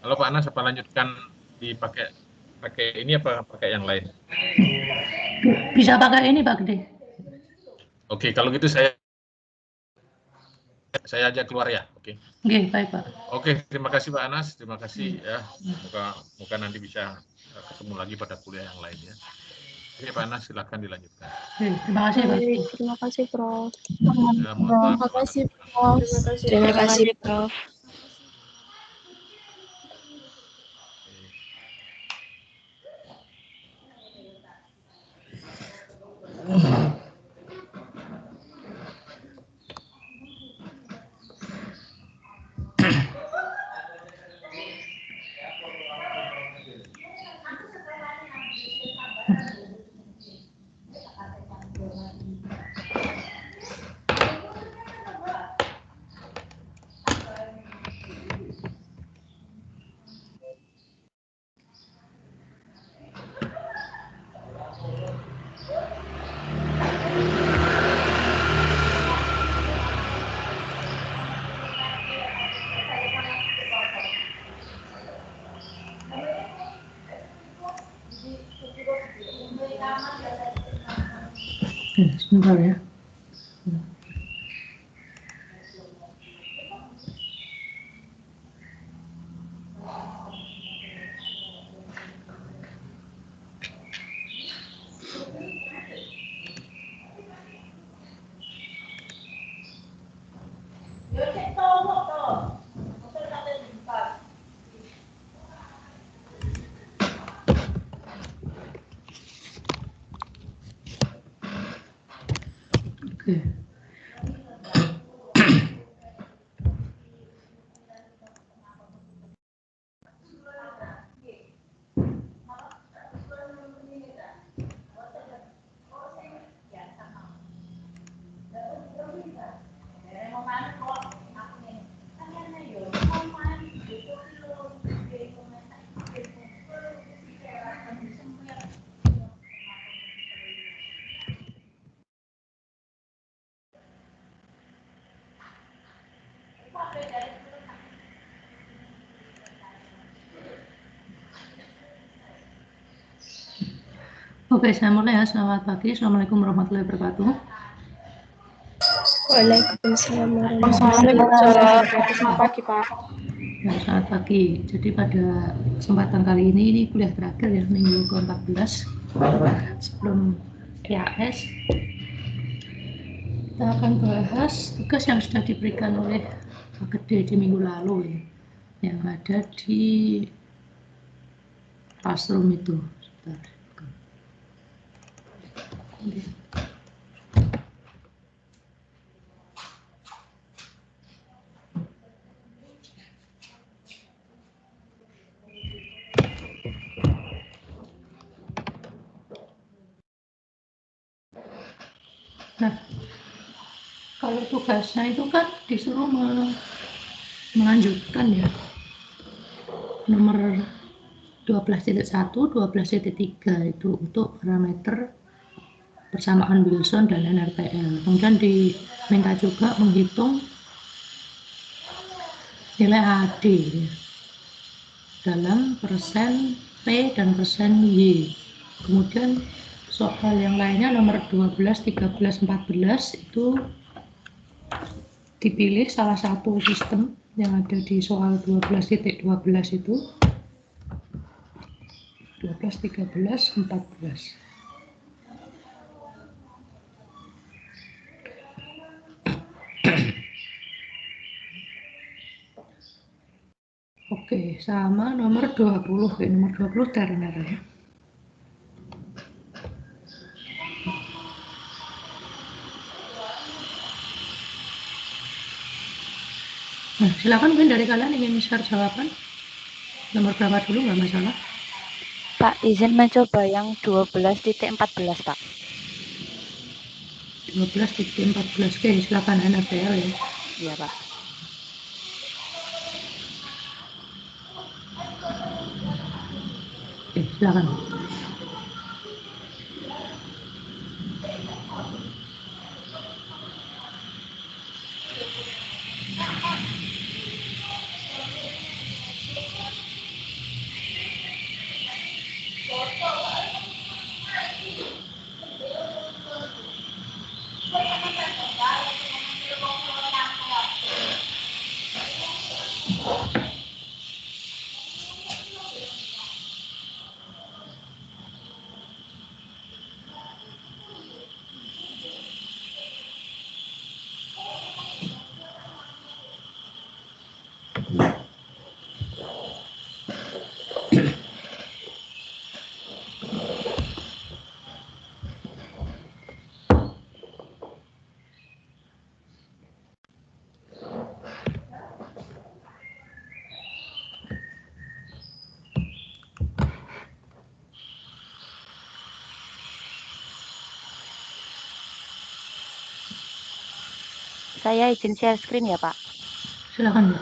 Halo Pak Anas, apa lanjutkan dipakai ini apa pakai yang lain? Bisa pakai ini Pak Gede. Oke, kalau gitu saya ajak keluar ya. Oke. Oke, baik Pak. Oke, terima kasih Pak Anas, terima kasih ya. Semoga nanti bisa ketemu lagi pada kuliah yang lain ya. Oke Pak Anas, silakan dilanjutkan. Oke, terima kasih Pak. Terima kasih Prof. Ya, mohon maaf. Terima kasih Prof. Terima kasih Prof. Sebentar ya. Oke. Oke, saya mulai ya. Selamat pagi. Assalamualaikum warahmatullahi wabarakatuh. Waalaikumsalam warahmatullahi wabarakatuh. Selamat pagi Pak. Ya, selamat pagi. Jadi pada kesempatan kali ini kuliah terakhir ya, minggu ke-14 sebelum IAS. Kita akan bahas tugas yang sudah diberikan oleh Pak Gede di minggu lalu ya, yang ada di classroom itu. Sebentar. Nah, kalau tugasnya itu kan disuruh melanjutkan ya, nomor 12.1, 12.3 itu untuk parameter persamaan Wilson dan NRPL. Kemudian diminta juga menghitung nilai AD ya, dalam persen P dan persen Y. Kemudian soal yang lainnya nomor 12, 13, 14 itu dipilih salah satu sistem yang ada di soal 12.12 itu 12, 13, 14. Oke, sama nomor 20 ya, nomor 20 Turner ya. Nah, silakan mungkin dari kalian ingin share jawaban. Nomor berapa dulu, nggak masalah. Pak, izin mencoba yang 12.14 Pak. 12.14. Oke, silakan NRPL ya. Iya Pak. Oke, silakan. Saya izin share screen ya, Pak. Silakan, Bu.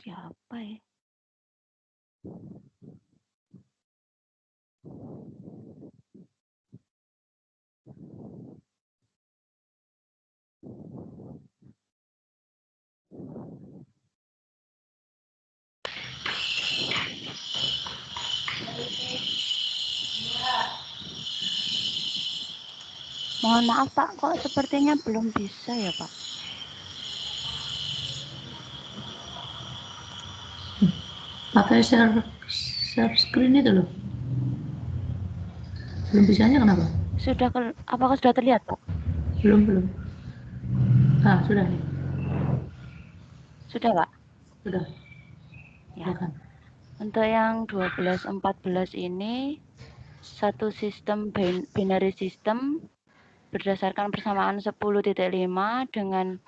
Siapa ya? Mohon maaf, Pak, kok sepertinya belum bisa ya, Pak? Pakai share screen itu loh. Belum bisanya kenapa? Apakah sudah terlihat, Pak? Belum. Ah, sudah nih. Sudah, Pak? Sudah. Ya. Silakan. Untuk yang 12-14 ini satu sistem binary system berdasarkan persamaan 10.5 dengan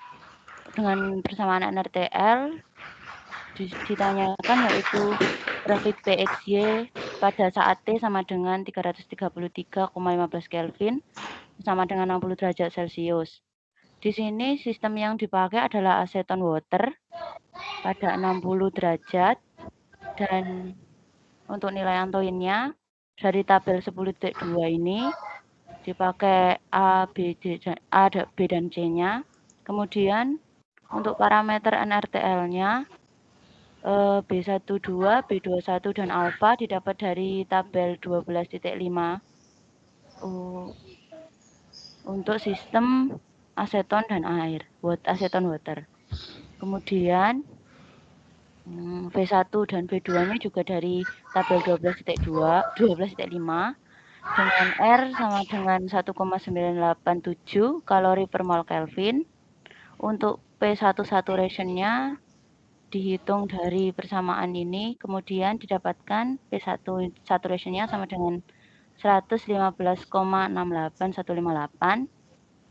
persamaan NRTL ditanyakan yaitu grafik PXY pada saat T sama dengan 333,15 Kelvin sama dengan 60 derajat Celcius. Di sini sistem yang dipakai adalah aseton water pada 60 derajat dan untuk nilai antoinnya dari tabel 10.2 ini dipakai A, B, dan C-nya. Kemudian untuk parameter NRTL-nya B12, B21, dan alfa didapat dari tabel 12.5 untuk sistem aseton dan air, aseton water. Kemudian V1 dan V2-nya juga dari tabel 12.5 dengan R sama dengan 1,987 kalori per mol Kelvin. Untuk P1 saturation-nya dihitung dari persamaan ini, kemudian didapatkan P1 saturation-nya sama dengan 115,68158.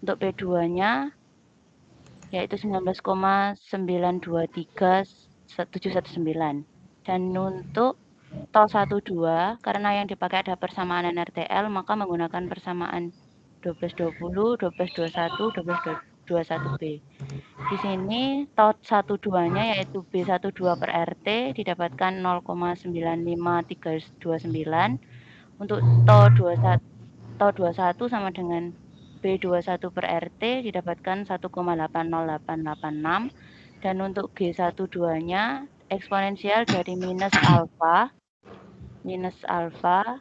Untuk P2-nya yaitu 19,923719. Dan untuk TOL 12 karena yang dipakai ada persamaan NRTL, maka menggunakan persamaan 1220, 1221, 1221B. Di sini TOL 12-nya yaitu B12 per RT didapatkan 0,95329. Untuk TOL 21 sama dengan B21 per RT didapatkan 1,80886. Dan untuk G12-nya eksponensial dari minus alfa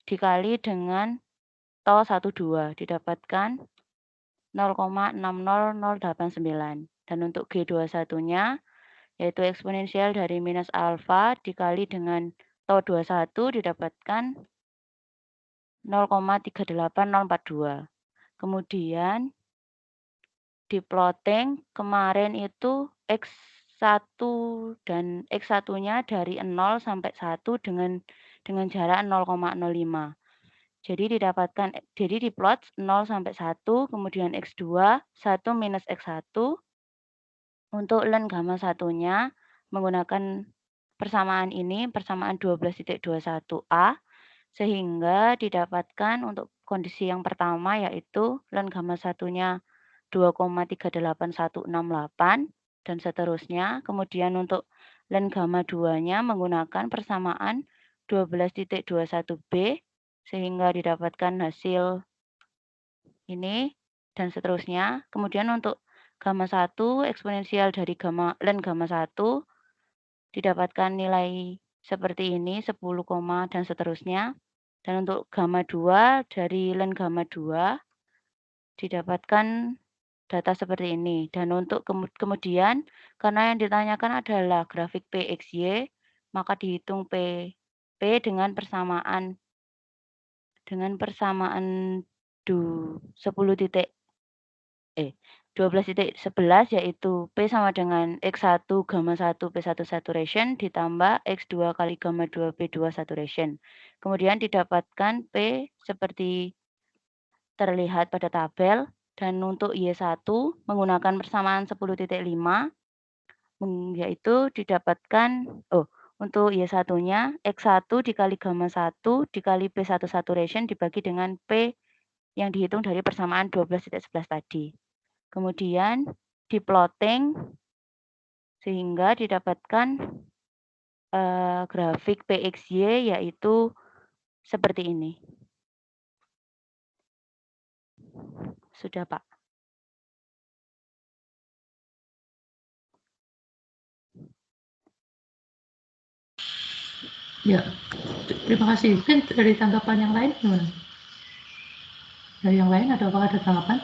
dikali dengan TOL 12 didapatkan 0,60089. Dan untuk G21-nya yaitu eksponensial dari minus alfa dikali dengan TOL 21 didapatkan 0,38042. Kemudian di plotting kemarin itu X1 dan X1-nya dari 0 sampai 1 dengan jarak 0,05. Jadi diplot 0 sampai 1, kemudian X2, 1 minus X1. Untuk len gamma 1-nya menggunakan persamaan ini, persamaan 12.21a, sehingga didapatkan untuk kondisi yang pertama yaitu len gamma 1-nya 2,38168 dan seterusnya. Kemudian untuk len gamma 2-nya menggunakan persamaan 12.21b sehingga didapatkan hasil ini dan seterusnya. Kemudian untuk gamma 1 eksponensial dari len gamma 1 didapatkan nilai seperti ini 10, dan seterusnya. Dan untuk gamma 2 dari len gamma 2 didapatkan data seperti ini. Dan untuk kemudian karena yang ditanyakan adalah grafik PXY, maka dihitung P dengan persamaan 12.11 yaitu P sama dengan X1 gamma 1 P1 saturation ditambah X2 kali gamma 2 P2 saturation. Kemudian didapatkan P seperti terlihat pada tabel. Dan untuk Y1 menggunakan persamaan 10.5 yaitu didapatkan, untuk Y1-nya, X1 dikali gamma 1 dikali P1 saturation dibagi dengan P yang dihitung dari persamaan 12.11 tadi. Kemudian di-plotting sehingga didapatkan grafik PXY yaitu seperti ini. Sudah, Pak. Ya, terima kasih. Mungkin dari tanggapan yang lain gimana? Dari yang lain apakah ada tanggapan?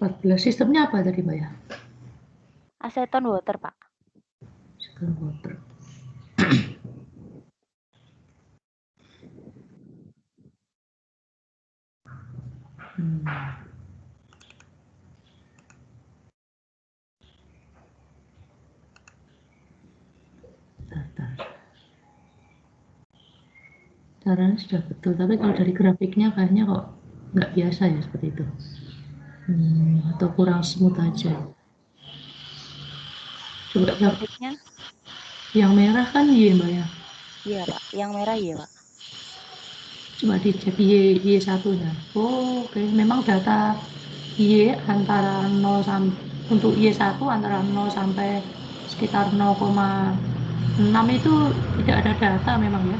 14 sistemnya apa tadi, Mbak ya? Aseton water, Pak. Aseton water. Caranya sudah betul, tapi kalau dari grafiknya kayaknya kok nggak biasa ya seperti itu. Atau kurang smooth aja. Coba Grafiknya? Yang merah kan Y, Mbak ya? Iya, Pak. Yang merah iya, Pak. Coba dicek Y1-nya. Oh, oke. Memang data Y antara 0 sampai untuk Y1 antara 0 sampai sekitar 0,6 itu tidak ada data memang ya.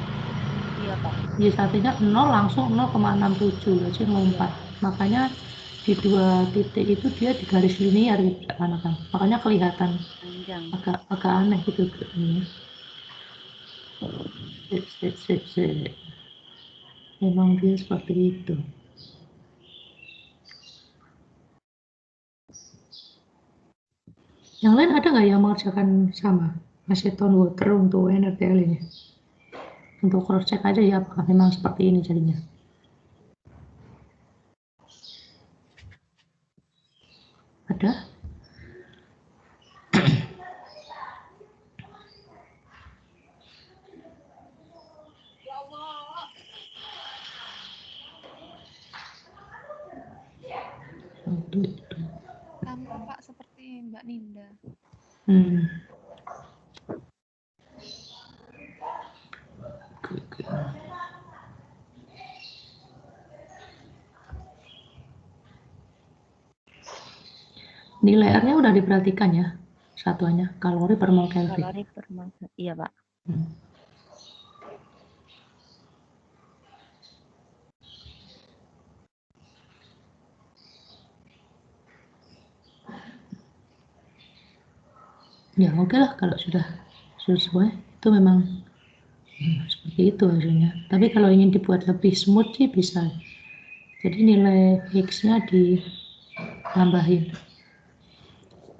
Iya, Pak. Y1-nya 0 langsung 0,67 jadi lompat. Makanya di dua titik itu dia di garis linear gitu kan. Makanya kelihatan Panjang. agak aneh gitu. Memang dia seperti itu. Yang lain ada nggak yang mengerjakan sama aseton water untuk NRTL ini? Untuk cross check aja ya apakah memang seperti ini jadinya. Ada? Sama Pak seperti Mbak Ninda. Oke. Nilai R-nya udah diperhatikan ya satuannya, kalori per mol Kelvin. Kalori per mol. Iya, Pak. Ya oke lah kalau sudah sesuai itu memang seperti itu hasilnya. Tapi kalau ingin dibuat lebih smooth sih bisa. Jadi nilai X-nya ditambahin.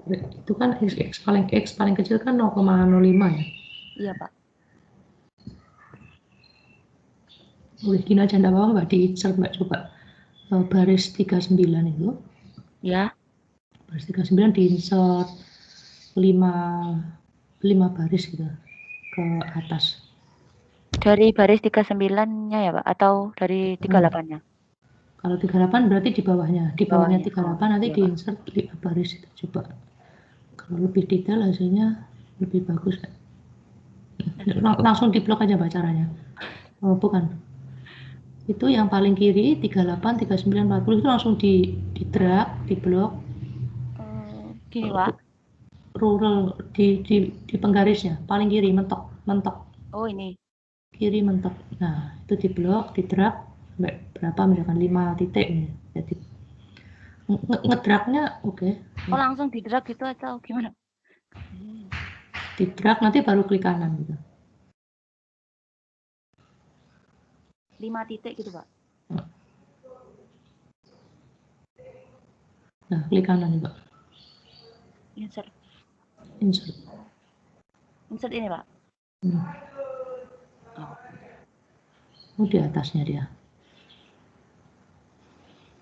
Itu kan X paling kecil kan 0,05 ya. Iya, Pak. Boleh gini aja enggak apa-apa Mbak, di-insert Mbak coba baris 39 itu. Ya. Baris 39 di-insert 5 baris gitu ke atas. Dari baris 39-nya ya, Pak? Atau dari 38-nya? Kalau 38 berarti di bawahnya. Di bawahnya 38 nanti iya, di-insert 5 baris itu coba. Kalau lebih detail hasilnya lebih bagus. Langsung di-blok aja Mbak caranya. Oh, bukan. Itu yang paling kiri 38, 39, 40 itu langsung di-drag, di-blok. Gini, Pak. Rural di penggarisnya paling kiri mentok. Oh, ini. Kiri mentok. Nah, itu di-blok, di-drag sampai berapa misalkan 5 titik nih. Jadi ngedragnya oke. Oh, langsung di-drag gitu atau gimana? Di-drag nanti baru klik kanan gitu. 5 titik gitu, Pak. Nah, klik kanan Mbak. Insert. Insert ini, Pak. Oh, di atasnya dia.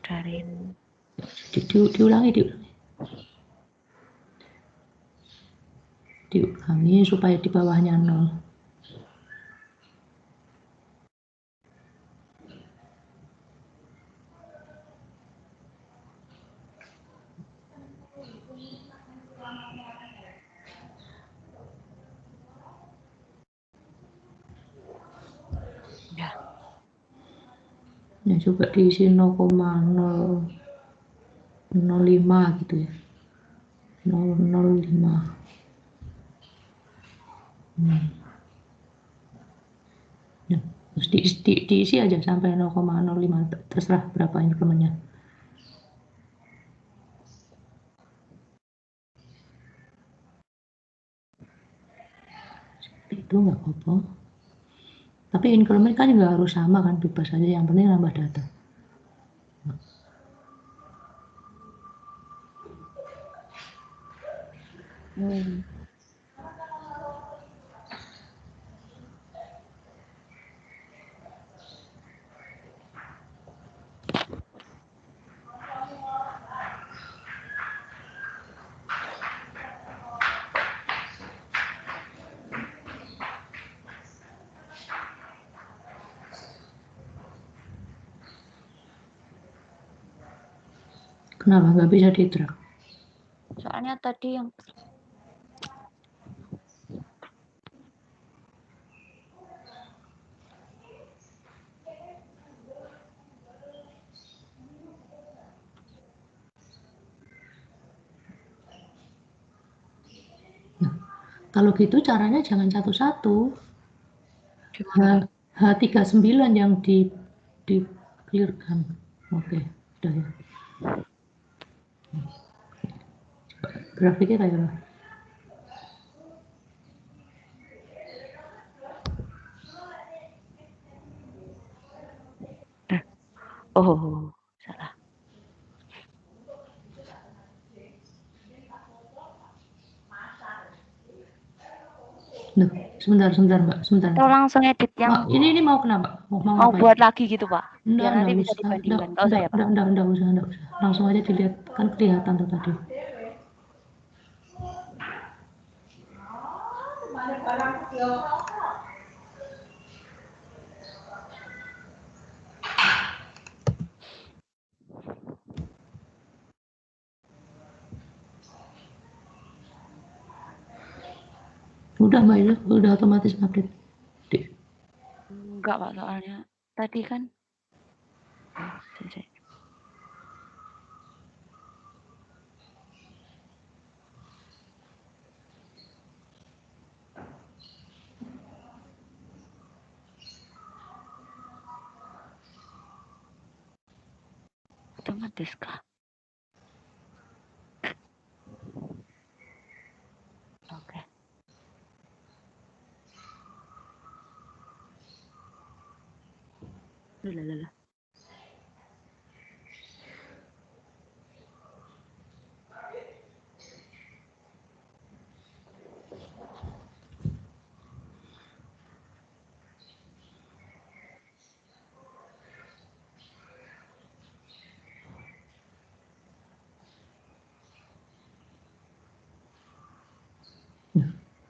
Darin. Diulangi supaya di bawahnya 0. Ya, coba diisi 0,005 gitu ya. 005. Ya, terus diisi aja sampai 0,05, terserah berapa incrementnya. Itu nggak apa-apa. Tapi increment kan nggak harus sama kan, bebas aja, yang penting nambah data. Kenapa nggak bisa di-drag? Soalnya tadi yang Kalau gitu caranya jangan satu-satu. gimana? H39 yang di clearkan. Oke, udah ya. Grafiknya kayak apa? Oh, salah. Duh, sebentar Mbak, sebentar. Atau langsung edit yang Ini mau kenapa? Mau mau ngapain? buat lagi gitu, Pak. Biar nanti Nggak bisa usah. dibandingkan. Nggak usah ya, Pak? Nggak usah. Langsung aja dilihat, kan kelihatan tuh tadi. Udah Mbak itu, udah otomatis update. Enggak, Pak, soalnya tadi kan otomatis kah? Oke. Lah.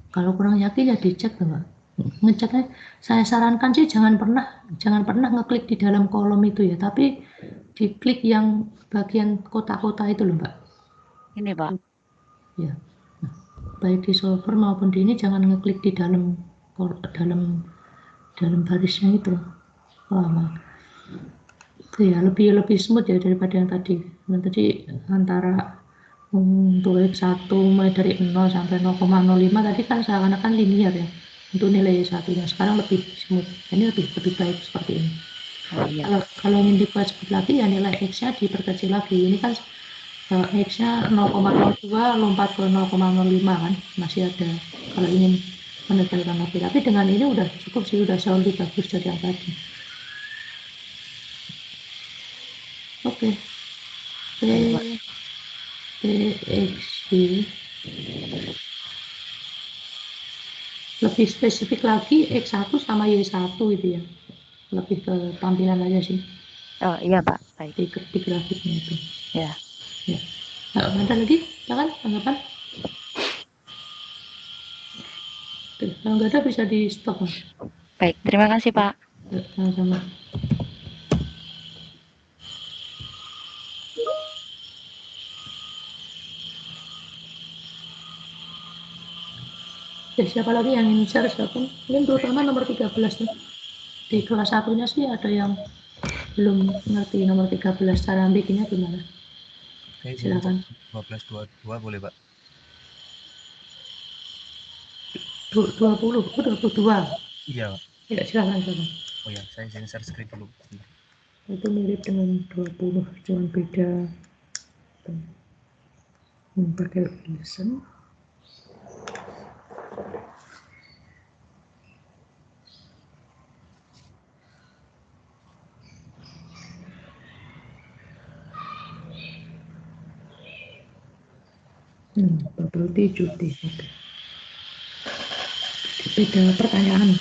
Kalau kurang yakin ya dicek tuh Mbak. Ngeceknya saya sarankan sih jangan pernah ngeklik di dalam kolom itu ya, tapi diklik yang bagian kotak-kotak itu loh Mbak. Ini, Pak. Ya. Nah, baik di solver maupun di ini jangan ngeklik di dalam barisnya itu. Itu ya lebih smooth ya daripada yang tadi. Yang tadi antara untuk X1 mulai dari 0 sampai 0,05 tadi kan seakan-akan linear ya untuk nilai satunya. Sekarang lebih smooth. Ini lebih baik seperti ini. Oh, iya. Kalau ingin dibuat smooth lagi ya nilai X-nya diperkecil lagi. Ini kan X-nya 0,02 lompat ke 0,05 kan, masih ada kalau ingin mendetailkan lagi. Tapi dengan ini udah cukup sih, udah jauh lebih bagus dari yang tadi. Oke. PXB lebih spesifik lagi X1 sama Y1 itu ya, lebih ke tampilan aja sih. Oh iya Pak, baik. Di grafiknya itu. Ya. Ada lagi, jangan tanggapan. Kalau nggak ada bisa di stop Mas. Baik, terima kasih Pak. Sama-sama. Siapa lagi yang ingin share siapa? Mungkin terutama nomor 13 nih. Di kelas 1-nya sih ada yang belum ngerti nomor 13 cara bikinnya gimana? Oke, Silakan. 1222 boleh, Pak? 20, 22. Iya, Pak. Ya, silakan. Oh ya, saya izin share screen dulu. Itu mirip dengan 20, cuma beda pakai Wilson. Bubble tea, cuti. Oke. Beda pertanyaan.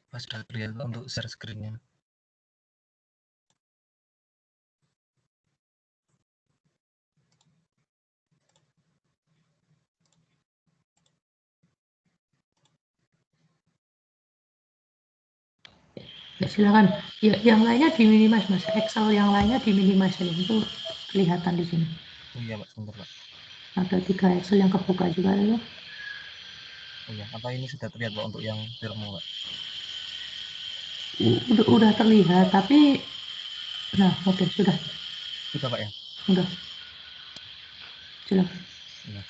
Pas sudah terlihat untuk share screen-nya. Ya, silakan. Ya, yang lainnya diminimize, Mas. Excel yang lainnya diminimize saja. Itu kelihatan di sini. Oh iya, Pak, sebentar, Pak. Ada 3 Excel yang kebuka juga ya. Oh iya, apa ini sudah terlihat, Pak, untuk yang filmmu, Pak? Udah terlihat, tapi nah, oke, sudah. Sudah, Pak, ya? Udah. Silakan. Iya.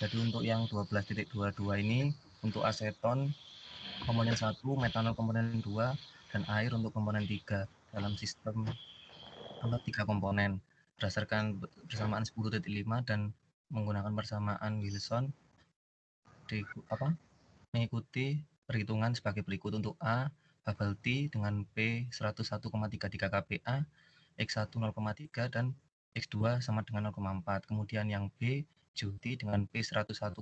Jadi untuk yang 12.22 ini untuk aseton komponen 1, metanol komponen 2, dan air untuk komponen 3 dalam sistem 3 komponen berdasarkan persamaan 10.5 dan menggunakan persamaan Wilson mengikuti perhitungan sebagai berikut. Untuk A, bubble tea dengan P 101,33 kPa, X1 0,3 dan X2 sama dengan 0,4. Kemudian yang B, juicy dengan P 101,33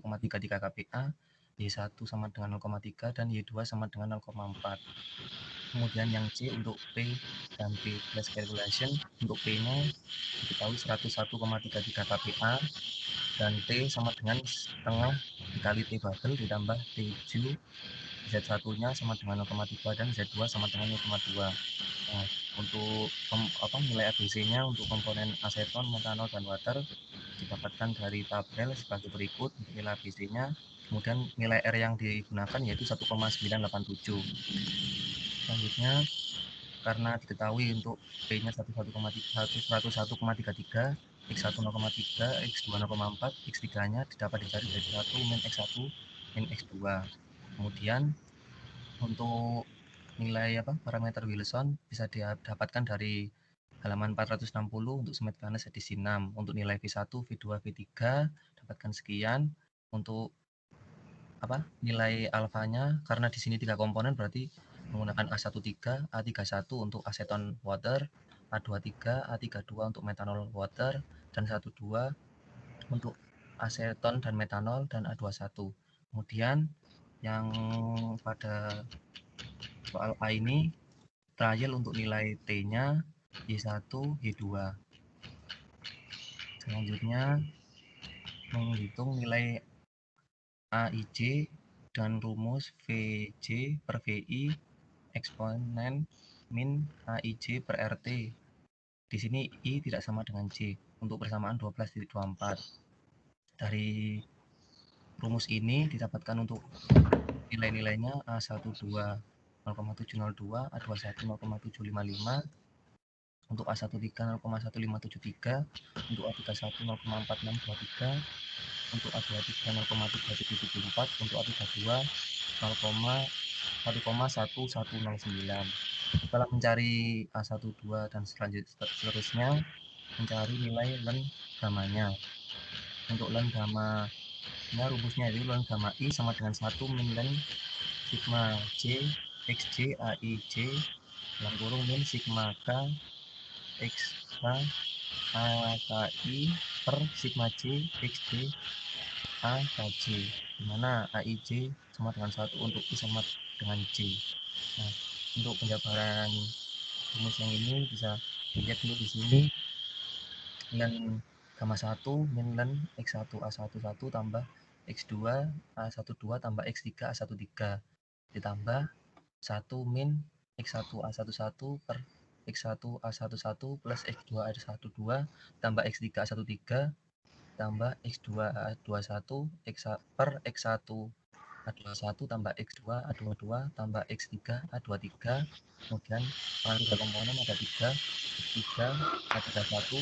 kPa, Y1 sama dengan 0,3 dan Y2 sama dengan 0,4. Kemudian yang C untuk P dan P plus calculation, untuk P-nya diketahui 101,33 kPa dan T sama dengan setengah dikali T bubble ditambah T Z1-nya sama dengan 0,3 dan Z2 sama dengan 0,2. Nah, untuk nilai ABC-nya untuk komponen aseton, metanol, dan water didapatkan dari tabel sebagai berikut untuk nilai ABC-nya. Kemudian nilai R yang digunakan yaitu 1,987. Selanjutnya, karena diketahui untuk P-nya 101,33, X1 0,3, X2 0,4, X3-nya didapat dicari dari 1 min X1 min X2. Kemudian untuk nilai parameter Wilson bisa didapatkan dari halaman 460 untuk Smith Ganes edisi 6. Untuk nilai V1, V2, V3 dapatkan sekian. Untuk nilai alfanya, karena di sini 3 komponen berarti menggunakan A13, A31 untuk aseton water, A23, A32 untuk metanol water, dan 12 untuk aseton dan metanol, dan A21. Kemudian yang pada soal A ini trial untuk nilai T-nya Y1, Y2. Selanjutnya menghitung nilai AIJ dan rumus VJ per VI eksponen min AIJ per RT. Di sini I tidak sama dengan J untuk persamaan 12.24. Dari rumus ini didapatkan untuk nilai-nilainya A12 0,702, A21 0,755, untuk A13 0,1573, untuk A31 0,4623, untuk A23 0,3774, untuk A32 1,1109. Setelah mencari A12 dan seterusnya, mencari nilai len gamanya. Untuk len gamanya rumusnya itu len gamma I sama dengan 1 min len sigma J XJ AIJ dalam kurung min sigma K XK AKI per sigma J XJ AKJ, di mana AIJ sama dengan 1 untuk I sama dengan J. Nah, untuk penjabaran rumus yang ini bisa dilihat dulu di sini. Len gamma 1 min len X1 A11 tambah X2 A12 tambah X3 A13 ditambah 1 min X1A11 per X1A11 plus X2A12 tambah X3A13 tambah X2A21 per X1A21 tambah X2A22 tambah X3A23, kemudian kalau 3 komponen ada 3, X3A31,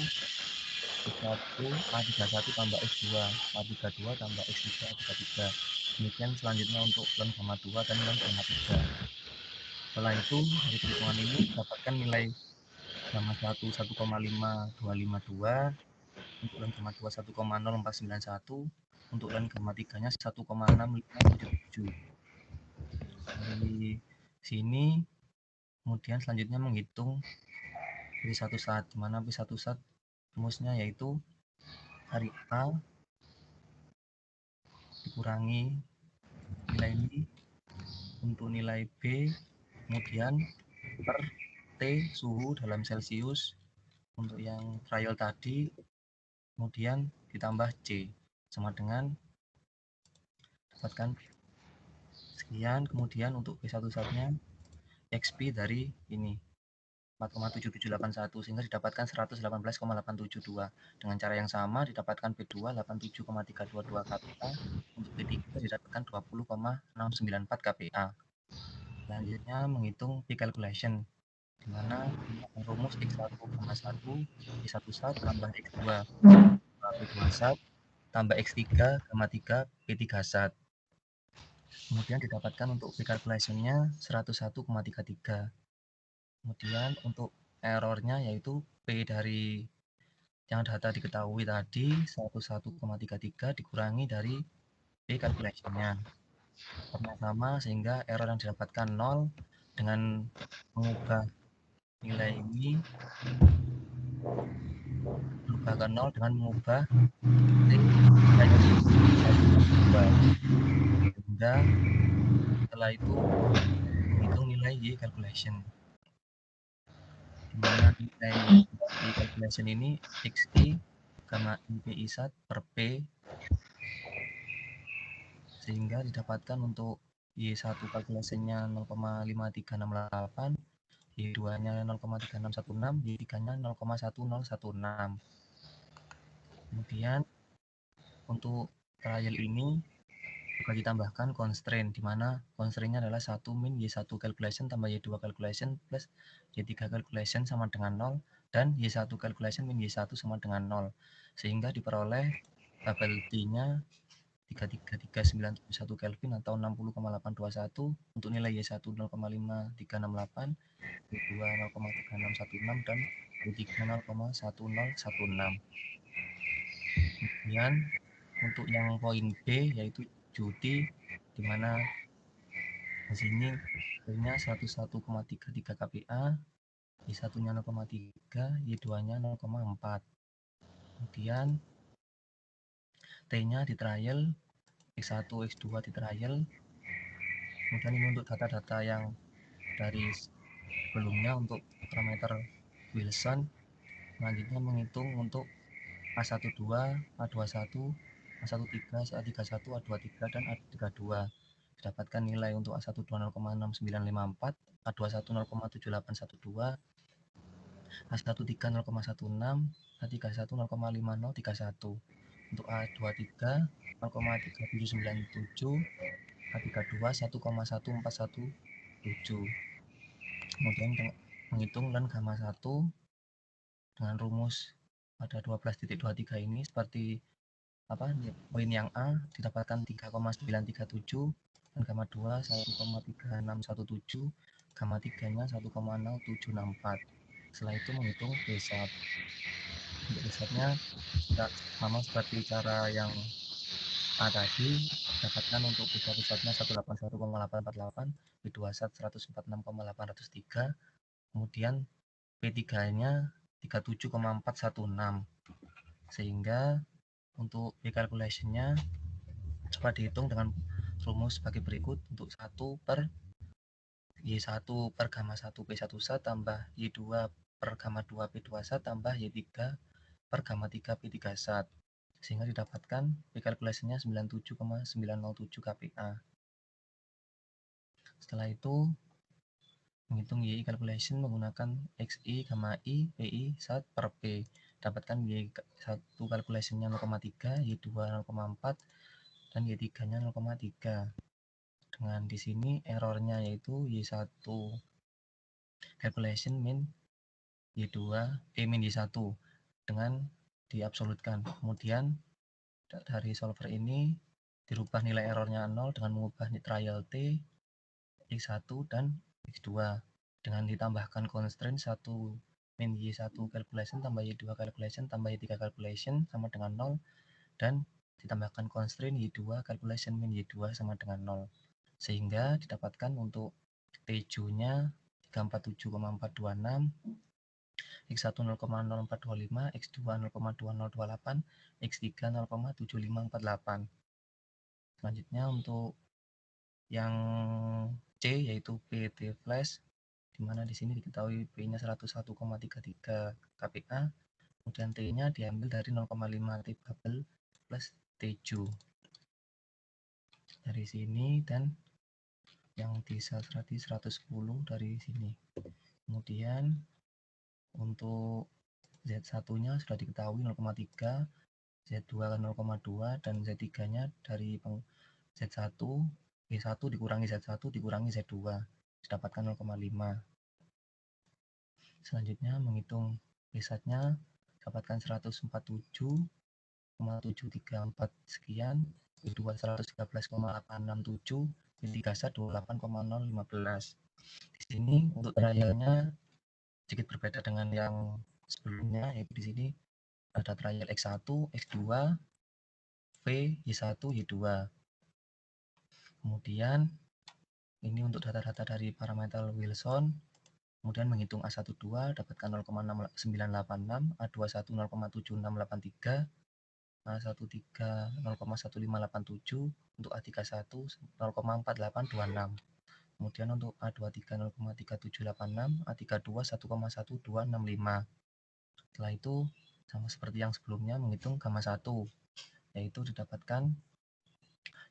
X1A31 tambah X2, A32 tambah X3A33. Demikian selanjutnya untuk ln gamma 2 dan ln gamma 3. Setelah itu dari perhitungan ini dapatkan nilai gamma 1 1,5252, untuk ln gamma 2 1,0491, untuk ln gamma 3-nya 1,6577. Dari sini kemudian selanjutnya menghitung P1 sat, di mana P1 sat rumusnya yaitu dari A dikurangi nilai ini untuk nilai B, kemudian per T suhu dalam Celcius untuk yang trial tadi, kemudian ditambah C sama dengan dapatkan sekian. Kemudian untuk B1 satnya XP dari ini 4,7781 sehingga didapatkan 118,872. Dengan cara yang sama didapatkan P2 87,322 kPa, untuk P3 didapatkan 20,694 kPa. Selanjutnya menghitung P calculation, di mana rumus X1,1 P1 sat tambah X2 P2 sat tambah X3 gamma 3 P3 sat. Kemudian didapatkan untuk P calculation-nya 101,33. Kemudian untuk errornya yaitu P dari yang data diketahui tadi 101,33 dikurangi dari P calculation-nya. Karena sama sehingga error yang didapatkan 0. Dengan mengubah nilai ini berubah ke 0 dengan mengubah T nilainya sehingga setelah itu menghitung nilai Y calculation, di mana nilai Y calculation ini XI gamma IPI sat per P, sehingga didapatkan untuk Y1 calculation-nya 0,5368, Y2-nya 0,3616, Y3-nya 0,1016. Kemudian untuk trial ini juga ditambahkan constraint, di mana constraint-nya adalah 1 min Y1 calculation tambah Y2 calculation plus Y3 calculation sama dengan 0, dan Y1 calculation min Y1 sama dengan 0, sehingga diperoleh bubble T-nya 33971 Kelvin atau 60,821, untuk nilai Y1 0,5368, Y2 0,3616, dan Y3 0,1016. Kemudian untuk yang poin B yaitu duty, di mana di sini P-nya 101,33 kPa, Y1-nya 0,3, Y2-nya 0,4. Kemudian T-nya di trial, X1, X2 di trial. Kemudian ini untuk data-data yang dari sebelumnya untuk parameter Wilson. Selanjutnya menghitung untuk A12, A21, A13, A31, A23, dan A32. Didapatkan nilai untuk A12 0,6954, A21 0,7812, A13 0,16, A31 0,5031. Untuk A23 0,3797, A32 1,1417. Kemudian menghitung ln gamma 1 dengan rumus pada 12.23 ini seperti poin yang A didapatkan 3,937, dan gamma 2 1,3617, gamma 3-nya 1,0764. Setelah itu menghitung P-sat. Untuk P-satnya sama seperti cara yang A tadi, dapatkan untuk P1 satnya 181,848, P2 sat 146,803, kemudian P3-nya 37,416, sehingga untuk P calculation-nya coba dihitung dengan rumus sebagai berikut. Untuk 1 per Y1 per gamma 1 P1 sat tambah Y2 per gamma 2 P2 sat tambah Y3 per gamma 3 P3 sat, sehingga didapatkan P calculation-nya 97,907 kPa. Setelah itu Menghitung Y calculation menggunakan XI, gamma I, PI, SAT per P. Dapatkan Y1 calculation-nya 0,3, Y2 0,4, dan Y3-nya 0,3. Dengan di sini errornya yaitu Y1 calculation min Y2, min Y1 dengan diabsolutkan. Kemudian dari solver ini dirubah nilai errornya 0 dengan mengubah trial T, X1 dan X2 dengan ditambahkan constraint 1 min Y1 calculation tambah Y2 calculation tambah Y3 calculation sama dengan 0 dan ditambahkan constraint Y2 calculation min Y2 sama dengan 0 sehingga didapatkan untuk T-nya 347,426, X1 0,0425, X2 0,2028, X3 0,7548. Selanjutnya untuk yang C yaitu PT flash, di mana di sini diketahui P-nya 101,33 kPa, kemudian T-nya diambil dari 0,5 T bubble plus T-Ju dari sini dan yang di 110 dari sini. Kemudian untuk Z1-nya sudah diketahui 0,3, Z2 0,2 dan Z3-nya dari Z1, Y1 dikurangi Z1 dikurangi Z2 didapatkan 0,5. Selanjutnya menghitung Y1-nya dapatkan 147,734 sekian, Y2 113,867, Y3 28,015. Di sini untuk trialnya sedikit berbeda dengan yang sebelumnya, yaitu di sini ada trial X1, X2, V, Y1, Y2. Kemudian ini untuk data-data dari parameter Wilson, kemudian menghitung A12 dapatkan 0,986, A21 0,7683, A13 0,1587, untuk A31 0,4826. Kemudian untuk A23 0,3786, A32 1,1265. Setelah itu sama seperti yang sebelumnya menghitung gamma 1, yaitu didapatkan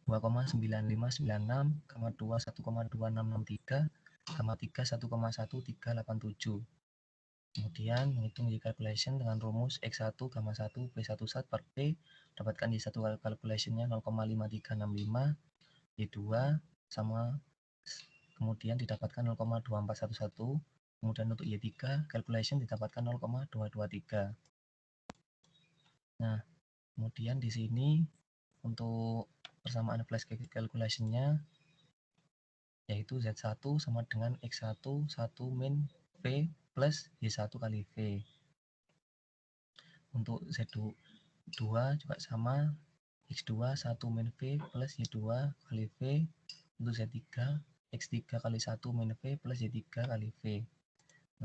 2,9596, gamma 2 1,2663, gamma 3 1,1387. Kemudian menghitung Y calculation dengan rumus X1 gamma 1 P1 SAT per P, dapatkan Y1 calculation-nya 0,5365, Y2 sama, kemudian didapatkan 0,2411, kemudian untuk Y3 calculation didapatkan 0,223. Nah, kemudian di sini untuk persamaan flash calculation-nya yaitu Z1 sama dengan X1 1 min V plus Y1 kali V. Untuk Z2 juga sama, X2 1 min V plus Y2 kali V. Untuk Z3, X3 kali 1 min V plus Y3 kali V.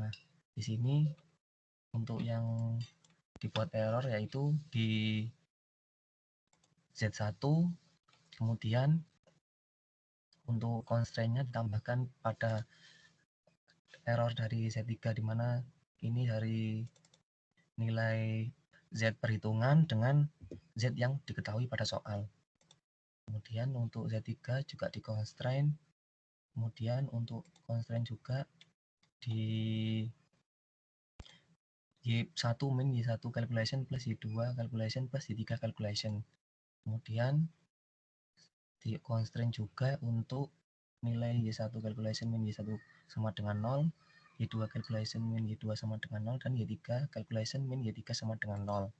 Nah, di sini untuk yang dibuat error yaitu di Z1, kemudian untuk constraint-nya ditambahkan pada error dari Z3, di mana ini dari nilai Z perhitungan dengan Z yang diketahui pada soal. Kemudian untuk Z3 juga di constraint, kemudian untuk constraint juga di Y1 min Y1 calculation plus Y2 calculation plus Y3 calculation. Kemudian di constraint juga untuk nilai Y1 calculation min Y1 sama dengan 0, Y2 calculation min Y2 sama dengan 0, dan Y3 calculation min Y3 sama dengan 0.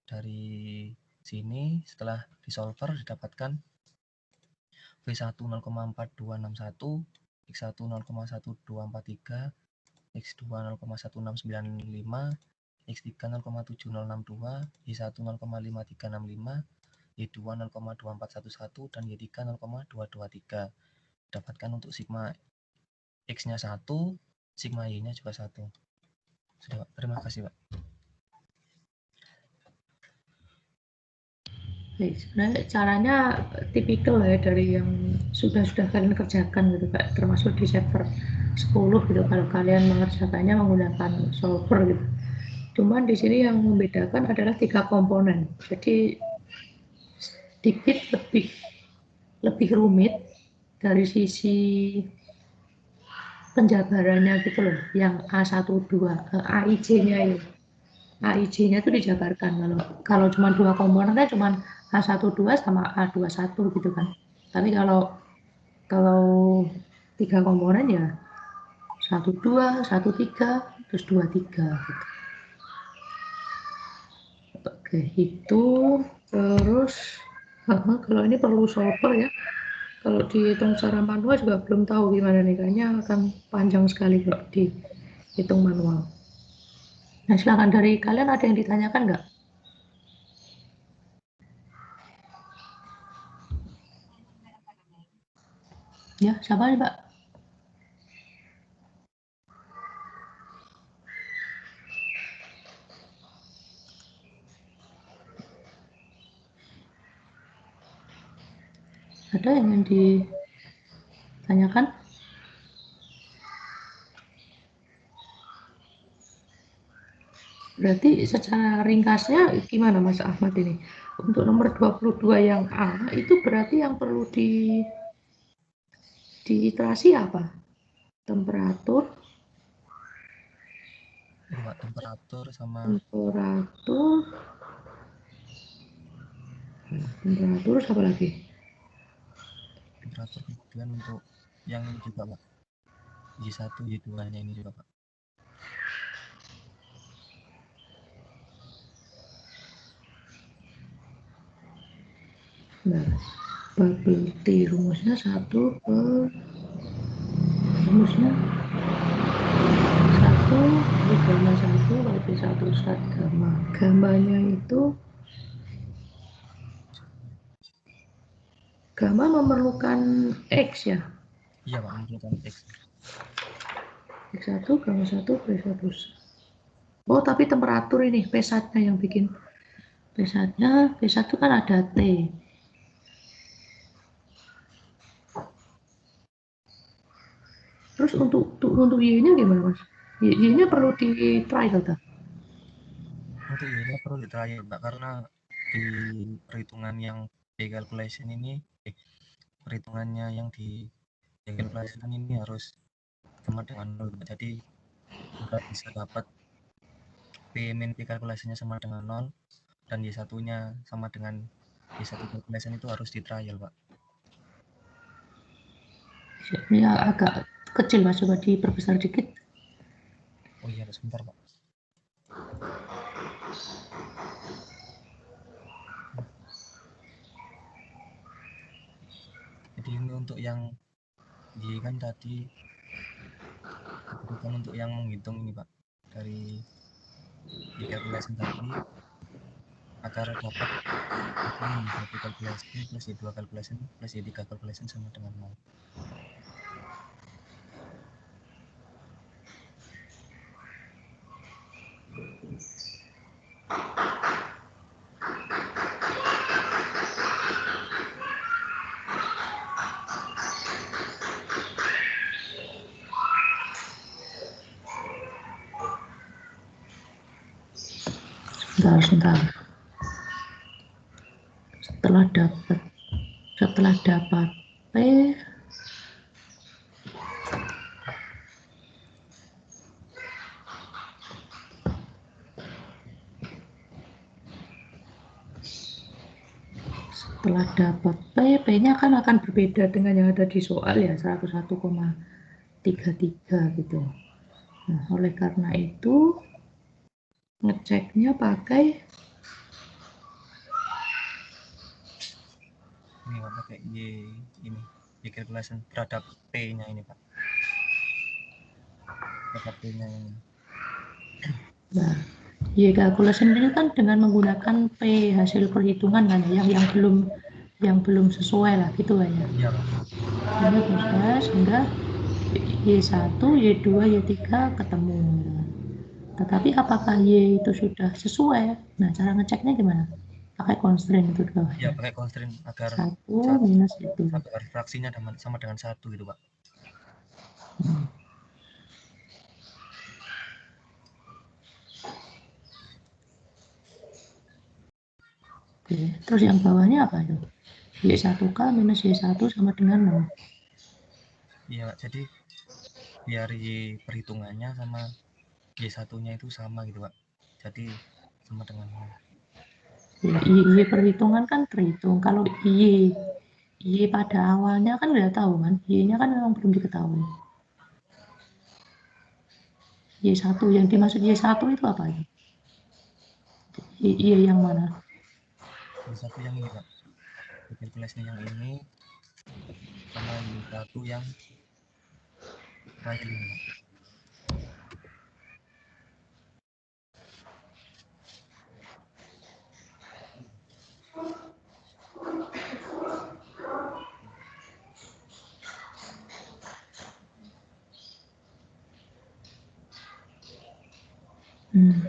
Dari sini setelah disolver didapatkan V1 0,4261, X1 0,1243, X2 0,1695, X3 0,7062, Y1 0,5365, Y2 0,2411, dan Y3 0,223. Dapatkan untuk sigma X-nya 1, sigma Y-nya juga 1. Sudah, Pak. Terima kasih, Pak. Baik, sebenarnya caranya tipikal ya dari yang sudah kalian kerjakan gitu Pak, termasuk di chapter 10 gitu kalau kalian mengerjakannya menggunakan solver gitu. Cuman di sini yang membedakan adalah 3 komponen. Jadi sedikit lebih rumit dari sisi penjabarannya gitu loh, yang A12, AIJ-nya ya. AIJ-nya itu dijabarkan kalau cuma 2 komponen kan cuma A12 sama A21 gitu kan. Tapi kalau 3 komponen ya 12, 13, terus 23 gitu. Oke, itu terus kalau ini perlu solver ya. Kalau dihitung secara manual juga belum tahu gimana nih, kayaknya akan panjang sekali kalau dihitung manual. Nah, silakan dari kalian ada yang ditanyakan nggak? Ya, siapa nih, Pak? Ada yang ingin ditanyakan? Berarti secara ringkasnya gimana Mas Ahmad ini? Untuk nomor 22 yang A itu berarti yang perlu diiterasi apa? Temperatur sama temperatur apa lagi? temperatur, kemudian untuk yang ini juga Pak, Y1, Y2-nya ini juga Pak. Nah, bubble T rumusnya 1 per rumusnya 1 gamma 1 kali 1 stat gamma. Gammanya itu gamma memerlukan X ya? Iya Pak, memerlukan X. X1 gamma 1 P1. Oh, tapi temperatur ini P1-nya yang bikin. P1-nya, P1 kan ada T. Terus untuk Y-nya gimana, Mas? Y-nya perlu di trial tak? Untuk Y-nya perlu di trial Pak, karena di perhitungan yang calculation ini, perhitungannya yang di calculation ini harus sama dengan 0. Jadi nggak bisa dapat P min P kalkulasinya sama dengan 0 dan Y1-nya sama dengan Y1 calculation itu harus di trial Pak. Ini agak kecil Mas, coba diperbesar dikit. Oh iya, sebentar Pak. Jadi ini untuk yang Y kan tadi bukan untuk yang menghitung ini Pak, dari Y calculation tadi agar dapat Y1 calculation plus Y2 calculation plus Y3 calculation sama dengan 0. Sebentar. Setelah dapat P, setelah dapat P-nya kan akan berbeda dengan yang ada di soal ya, 101,33 gitu. Nah, oleh karena itu ngeceknya pakai Ini Pak, pakai Y calculation terhadap P-nya ini Pak. Terhadap P-nya ini. Nah, Y calculation ini kan dengan menggunakan P hasil perhitungan kan yang belum sesuai lah gitu lah ya. Iya Pak. Ini proses sehingga Y1, Y2, Y3 ketemu. Tetapi apakah Y itu sudah sesuai? Nah, cara ngeceknya gimana? Pakai constraint itu di bawah. Iya, pakai constraint agar 1 minus itu. agar fraksinya sama dengan 1 gitu Pak. Oke, terus yang bawahnya apa itu? Y1K minus Y1 sama dengan 0. Iya Pak, jadi biar Y perhitungannya sama Y1-nya itu sama gitu Pak. Jadi sama dengan Ya, Y perhitungan kan terhitung. Kalau Y pada awalnya kan udah tahu kan, Y-nya kan memang belum diketahui. Y1, yang dimaksud Y1 itu apa? Y yang mana? Y1 yang ini Pak. Calculation yang ini sama Y1 yang trial ini Pak.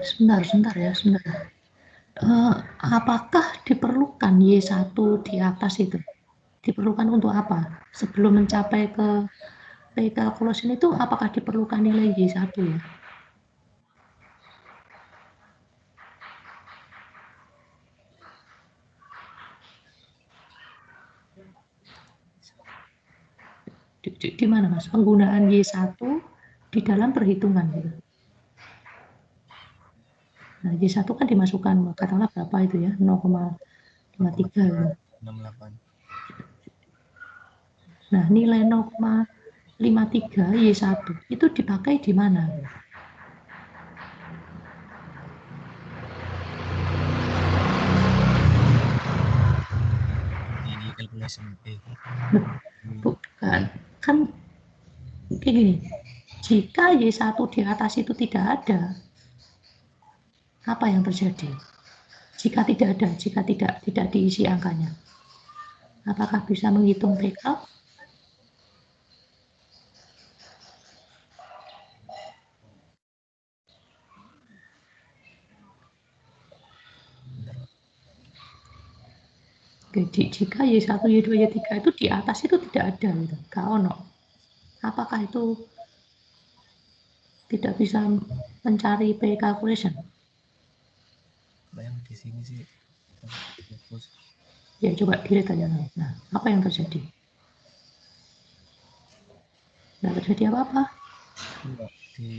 Sebentar ya, sebentar. Apakah diperlukan Y1 di atas itu? Diperlukan untuk apa? Sebelum mencapai ke calculation itu, apakah diperlukan nilai Y1 ya? Di mana Mas? Penggunaan Y1 di dalam perhitungan gitu. Nah, Y1 kan dimasukkan, katakanlah berapa itu ya? 0,53 gitu. 68. Nah, nilai 0,53 Y1 itu dipakai di mana? Di calculation B. Bukan. Kan kayak gini. Jika Y1 di atas itu tidak ada, apa yang terjadi? Jika tidak ada, jika tidak diisi angkanya, apakah bisa menghitung PK? Jadi jika Y1, Y2, Y3 itu di atas itu tidak ada gitu, gak ono. Apakah itu tidak bisa mencari P calculation? Yang di sini sih fokus. Ya coba dilihat aja. Nah, apa yang terjadi? Tidak terjadi apa-apa. Di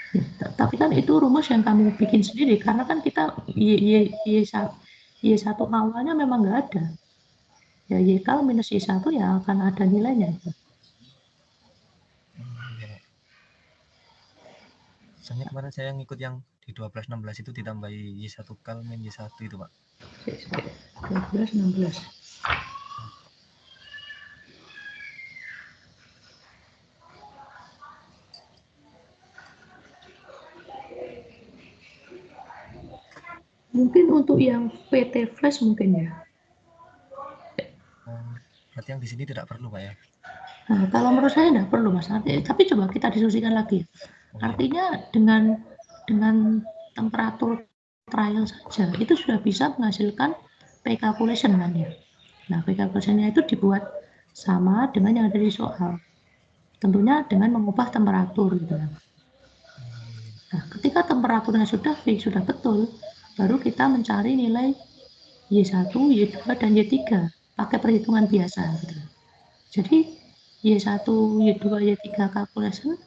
Ya, tapi kan itu rumus yang kamu bikin sendiri karena kan kita Y1 awalnya memang nggak ada. Ya Y kalau minus Y1 ya akan ada nilainya. ya. Soalnya kemarin saya ngikut yang di 12-16 itu ditambahi Y1 kal min Y1 itu Pak. 12, 16. Mungkin untuk yang PT flash mungkin ya. Berarti yang di sini tidak perlu Pak ya? Nah, kalau menurut saya tidak perlu Mas. Tapi coba kita diskusikan lagi. Artinya dengan temperatur trial saja itu sudah bisa menghasilkan P calculation kan ya. Nah, P calculation-nya itu dibuat sama dengan yang ada di soal. Tentunya dengan mengubah temperatur gitu kan. Nah, ketika temperaturnya sudah fix, sudah betul, baru kita mencari nilai Y1, Y2, dan Y3 pakai perhitungan biasa gitu. Jadi Y1, Y2, Y3 calculation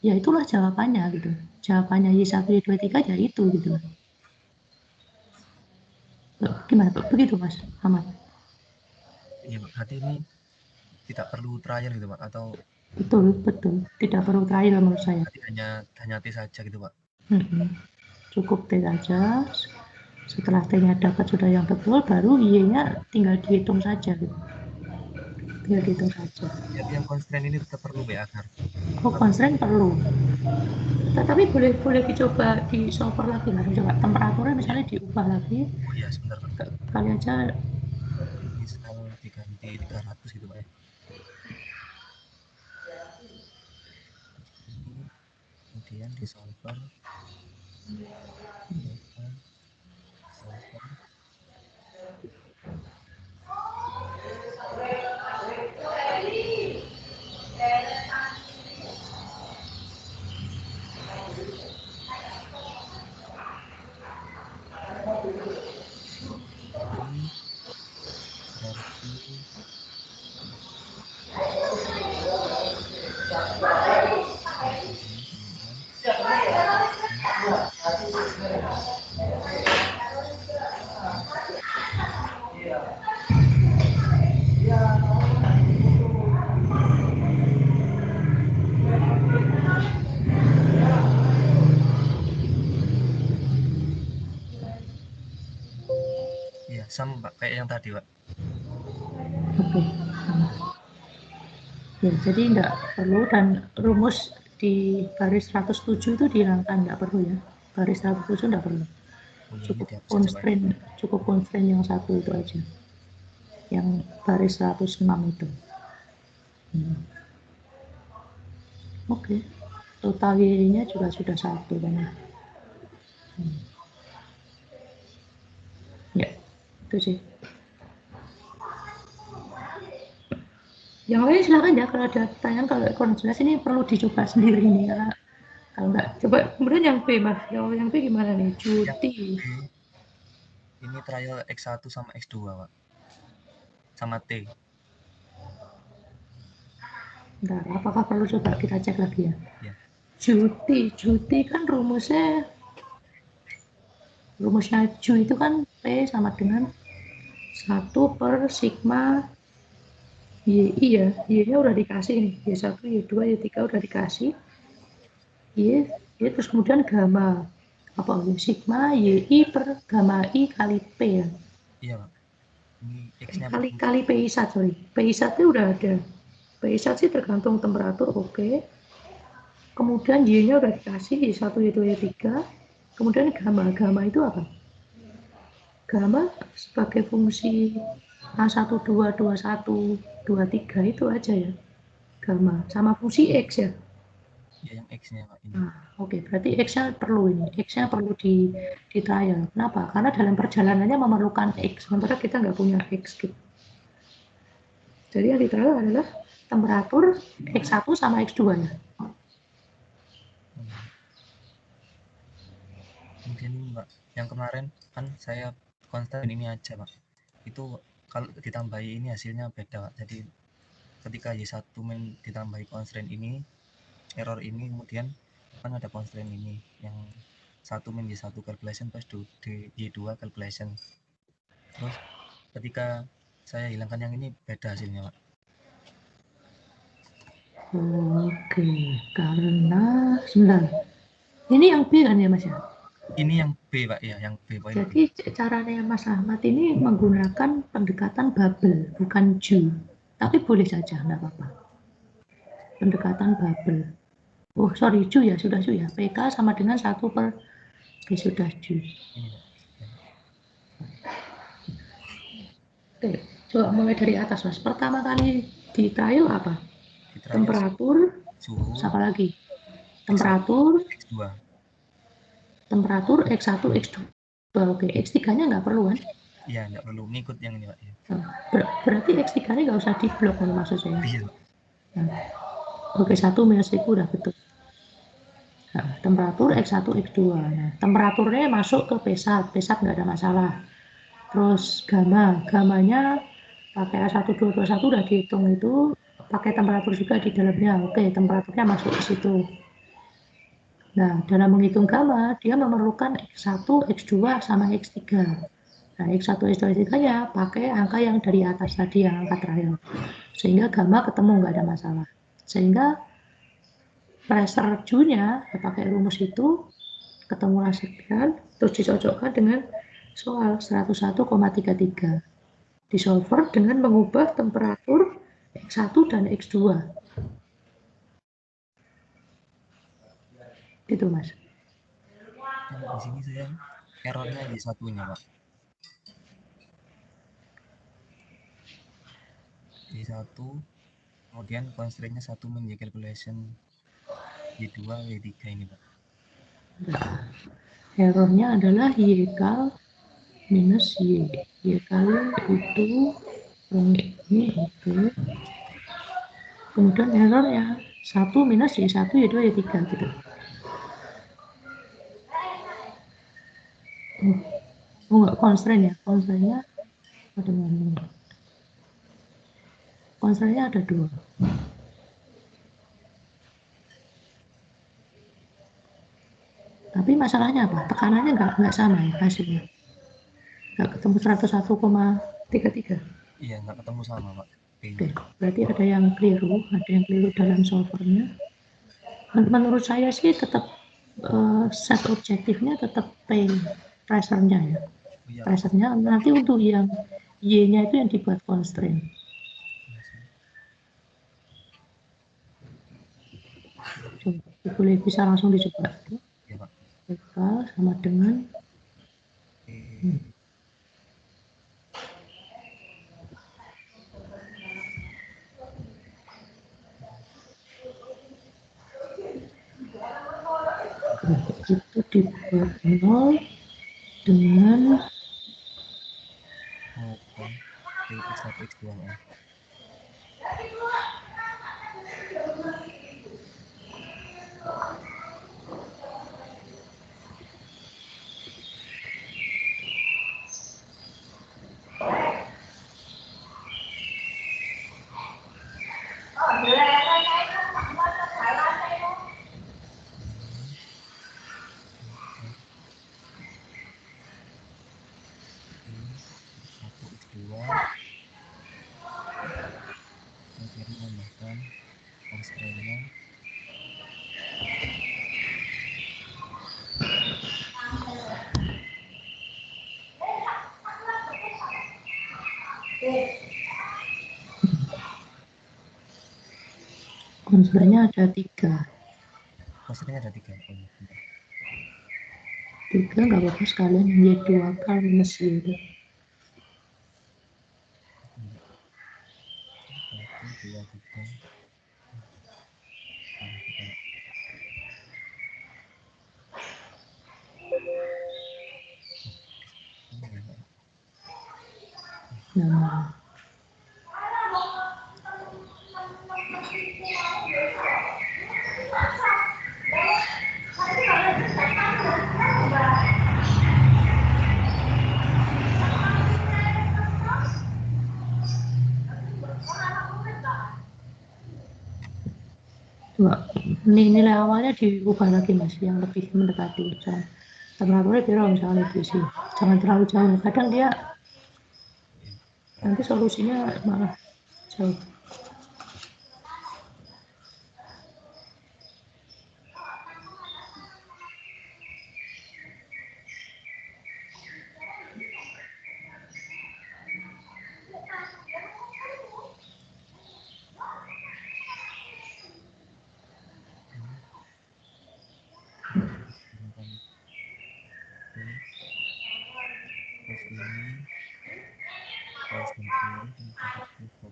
ya itulah jawabannya gitu. Jawabannya Y1, Y2, Y3 ya itu gitu. Gimana Pak? Begitu Mas Ahmad? Iya Pak, berarti ini tidak perlu trial gitu Pak atau Betul. Tidak perlu trial menurut saya. berarti hanya T saja gitu Pak. Cukup T saja. Setelah T-nya dapat sudah yang betul, baru Y-nya tinggal dihitung saja gitu. Tinggal dihitung saja. Jadi yang constraint ini tetap perlu ya akar. Oh, constraint perlu. Tetapi boleh dicoba di solver lagi lah. Coba temperaturnya misalnya diubah lagi. Oh iya sebentar Pak. Kali aja Misal diganti 300 gitu Pak ya. Kemudian di solver Iya, sama Pak, kayak yang tadi Pak. Oke. Ya, jadi enggak perlu, dan rumus di baris 107 itu dihilangkan, enggak perlu ya. Baris 107 enggak perlu. Oh iya, ini Cukup dihapus aja Pak. constraint yang satu itu aja. Yang baris 106 itu. Oke. Total Y-nya juga sudah satu kan ya. Ya, itu sih. Yang lain silakan ya, kalau ada pertanyaan, kalau kurang jelas ini perlu dicoba sendiri nih ya. Kalau enggak, coba kemudian yang B Mas. Yang B gimana nih? Cuti. Ini trial X1 sama X2 Pak. Sama T. Bentar, apakah perlu coba kita cek lagi ya? Ya. Cuti kan rumusnya Ju itu kan P sama dengan 1 per sigma YI ya. Y-nya udah dikasih nih. Y1, Y2, Y3 udah dikasih. Y terus kemudian gamma. Apa? Sigma YI per gamma I kali P ya. Iya Pak. Ini X-nya Kali PI1, sorry. PI1 itu udah ada. PI1 sih tergantung temperatur, oke. Kemudian Y-nya udah dikasih, Y1, Y2, Y3. Kemudian gamma. Gamma itu apa? Gamma sebagai fungsi A1, 2, 21, 23 itu aja ya. Gamma. Sama fungsi X ya. Ya, yang X-nya Pak ini. Nah, oke, berarti X-nya perlu ini. X-nya perlu di trial. Kenapa? Karena dalam perjalanannya memerlukan X, sementara kita nggak punya X gitu. Jadi yang di trial adalah temperatur X1 sama X2 ya. Kemudian ini Pak, yang kemarin kan saya konstan ini aja Pak. Itu kalau ditambahi ini hasilnya beda Pak. Jadi ketika Y1 ditambahi constraint ini, error ini, kemudian kan ada constraint ini yang 1 Y1 calculation plus Y2 calculation. Terus ketika saya hilangkan yang ini beda hasilnya Pak. Oke, karena sebentar. Ini yang B kan ya Mas ya? Ini yang B Pak ya, yang B. Jadi caranya Mas Ahmad ini menggunakan pendekatan bubble, bukan Ju. Tapi boleh saja, enggak apa-apa. Pendekatan bubble. Oh, sorry, Ju ya, sudah Ju ya. PK sama dengan 1 per Oke, sudah Ju. Ini Pak. Oke, coba mulai dari atas Mas. Pertama kali di trial apa? Di trial Temperatur, suhu, apa lagi? Temperatur, X2. temperatur X1, X2. Oke, X3-nya nggak perlu kan? Iya, nggak perlu ngikut yang ini Pak. Ya. Berarti X3-nya nggak usah diblok kan maksud saya? Iya. Nah, oke, 1 minus itu udah betul. Nah, temperatur X1, X2. Nah, temperaturnya masuk ke P1 nggak ada masalah. Terus gamanya pakai A1221 udah dihitung itu, pakai temperatur juga di dalamnya. Oke, temperaturnya masuk ke situ. Nah, dalam menghitung gamma, dia memerlukan X1, X2, sama X3. Nah, X1, X2, X3-nya pakai angka yang dari atas tadi, yang angka trial. Sehingga gamma ketemu, nggak ada masalah. Sehingga pressure Ju-nya, pakai rumus itu, ketemu sekian, terus dicocokkan dengan soal 101,33. Disolver dengan mengubah temperatur X1 dan X2. Gitu, Mas. Di sini saya errornya di satunya Pak. Di 1, kemudian constraint-nya 1 Y calculation, Y2, Y3 ini Pak. Errornya adalah Y kal minus Y. Y kali itu, ini itu. Kemudian errornya 1 minus Y1, Y2, Y3 gitu. Oh enggak, constraint ya. Constraint-nya ada 2. Tapi masalahnya apa? Tekanannya nggak sama ya hasilnya. Nggak ketemu 101,33. Iya, nggak ketemu sama Pak. Oke, berarti ada yang keliru dalam solvernya. Menurut saya sih tetap set objektifnya tetap P pressure-nya ya. Oh iya, pressure-nya. Nanti untuk yang Y-nya itu yang dibuat constraint. Coba, boleh bisa langsung dicoba. ya Pak. Total sama dengan itu dibuat 0 dengan Oke. X1 X2 Pak. X1 X2 kemudian menambahkan constraint-nya constraint-nya ada 3. constraint-nya ada 3. Oh iya, bentar. 3 nggak apa-apa, sekalian Y2 kali minus Y. 1, 2, 3. Nah, coba nilai awalnya diubah lagi Mas, yang lebih mendekati ujian. Temperaturnya biar misalnya itu sih, jangan terlalu jauh. Kadang dia nanti solusinya malah jauh. Terus ini plus 60 plus 20.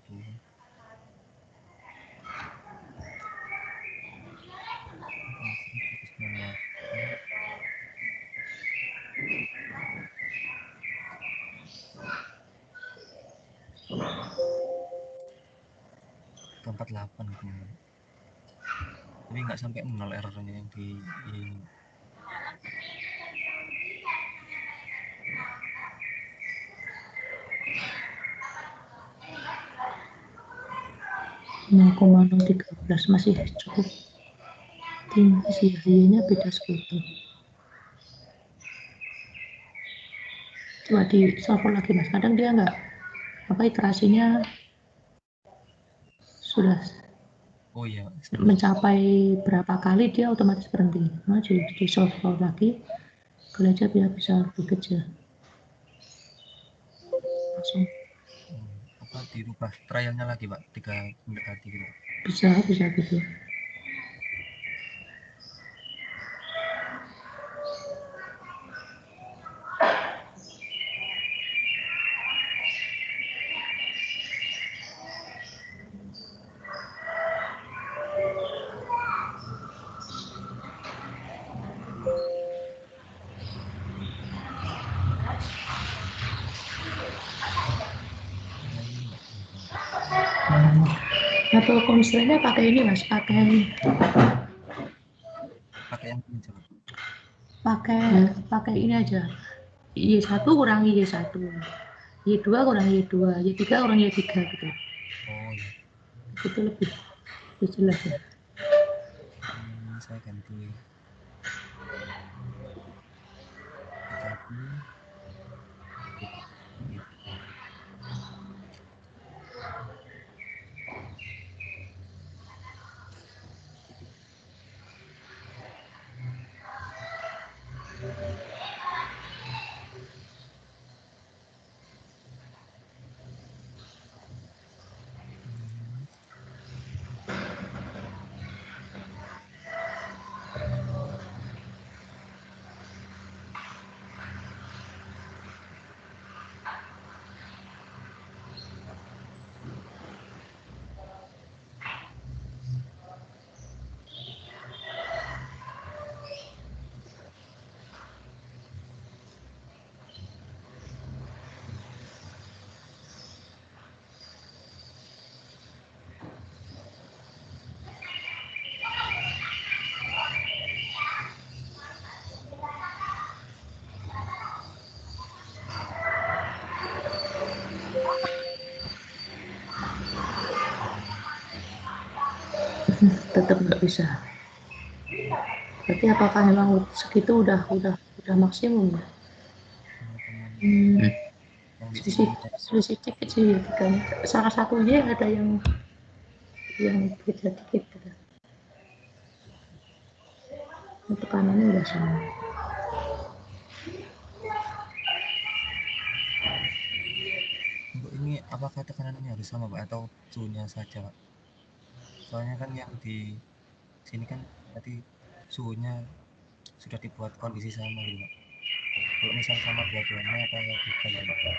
Tempat 8 teman-teman. Tapi nggak sampai 0 errornya yang di ini. (0,013) masih cukup tinggi sih, Y-nya beda segitu. Coba di solve lagi Mas, kadang dia nggak apa iterasinya sudah Oh iya, mencapai berapa kali dia otomatis berhenti. Nah, di solve lagi, kalian aja biar bisa lebih kecil. Langsung apa dirubah trialnya lagi Pak, 3 mendekati gitu. bisa gitu. Nah ini Pak. Atau constraint-nya pakai ini Mas, Pakai yang ini coba. pakai ini aja. Y1 kurangi Y1. Y2 kurangi Y2, Y3 kurangi Y3 gitu. Oh iya. Itu lebih jelas ya. Ini saya ganti tadi Tetap nggak bisa. Berarti apakah memang segitu udah maksimum ya? Selisih dikit sih kan. Salah satunya ada yang beda dikit. Tekanannya udah sama. Untuk ini apakah tekanannya harus sama Pak atau suhunya saja Pak? Soalnya kan yang di sini kan berarti suhunya sudah dibuat kondisi sama gitu Pak. Kalau misal sama dua-duanya apa beda gitu Pak?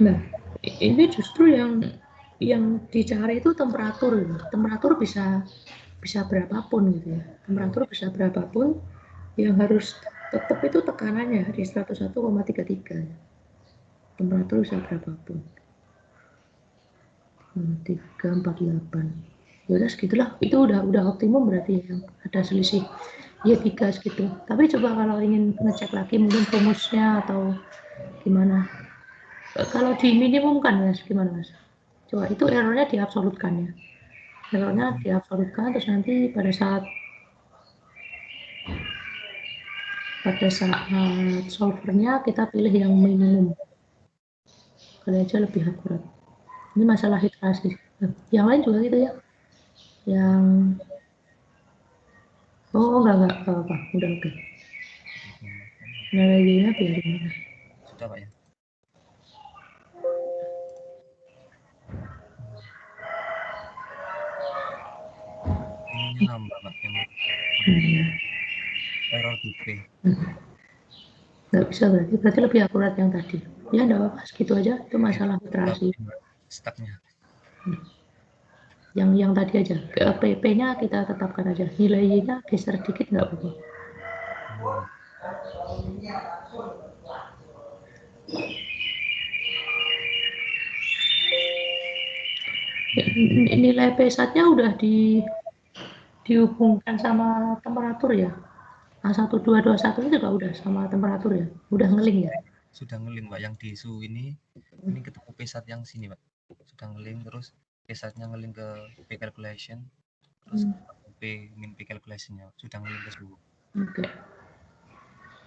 Nah, ini justru yang dicari itu temperatur. Temperatur bisa berapapun gitu ya. Temperatur bisa berapapun, yang harus tetap itu tekanannya di 101,33. Temperatur bisa berapapun. 348. Ya udah segitulah. Itu udah optimum berarti ya, ada selisih ya 3 segitu. Tapi coba kalau ingin ngecek lagi mungkin rumusnya atau gimana. Kalau di minimum kan Mas, gimana Mas? Coba itu errornya diabsolutkan ya. Errornya diabsolutkan, terus nanti pada saat solvernya kita pilih yang minimum. Kali aja lebih akurat. Ini masalah iterasi. Yang lain juga gitu ya. Yang enggak apa-apa, udah oke. Nilainya biarin. Sudah Pak ya? Ininya nambah Pak yang error di P. Nggak bisa berarti lebih akurat yang tadi. Ya enggak apa-apa, segitu aja. Itu masalah iterasi. Stucknya. Yang tadi aja. PP-nya kita tetapkan aja. Nilainya geser dikit nggak apa-apa. Nilai P-nya udah dihubungkan sama temperatur ya. A1221 ini juga udah sama temperatur ya. Udah ngeling ya. Sudah ngeling Pak, yang di suhu ini ketemu P-sat yang sini Pak. Sudah ngeling, terus P-satnya ngeling ke P calculation, terus P min P calculation-nya sudah ngeling ke suhu. Oke.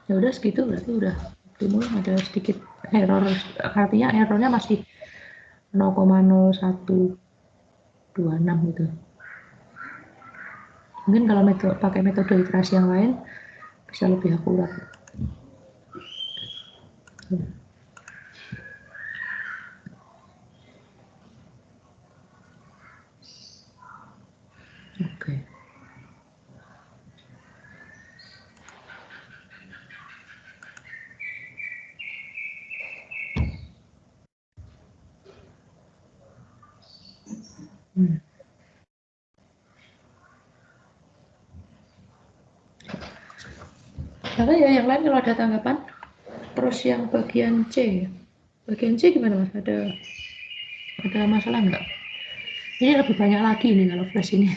Ya udah segitu berarti udah optimum. Ada sedikit error, artinya errornya masih 0,0126 gitu. Mungkin kalau pakai metode iterasi yang lain bisa lebih akurat. Oke. Karena ya yang lain kalau ada tanggapan. Terus yang bagian C, gimana Mas? Ada masalah nggak? Ini lebih banyak lagi nih kalau flash ini,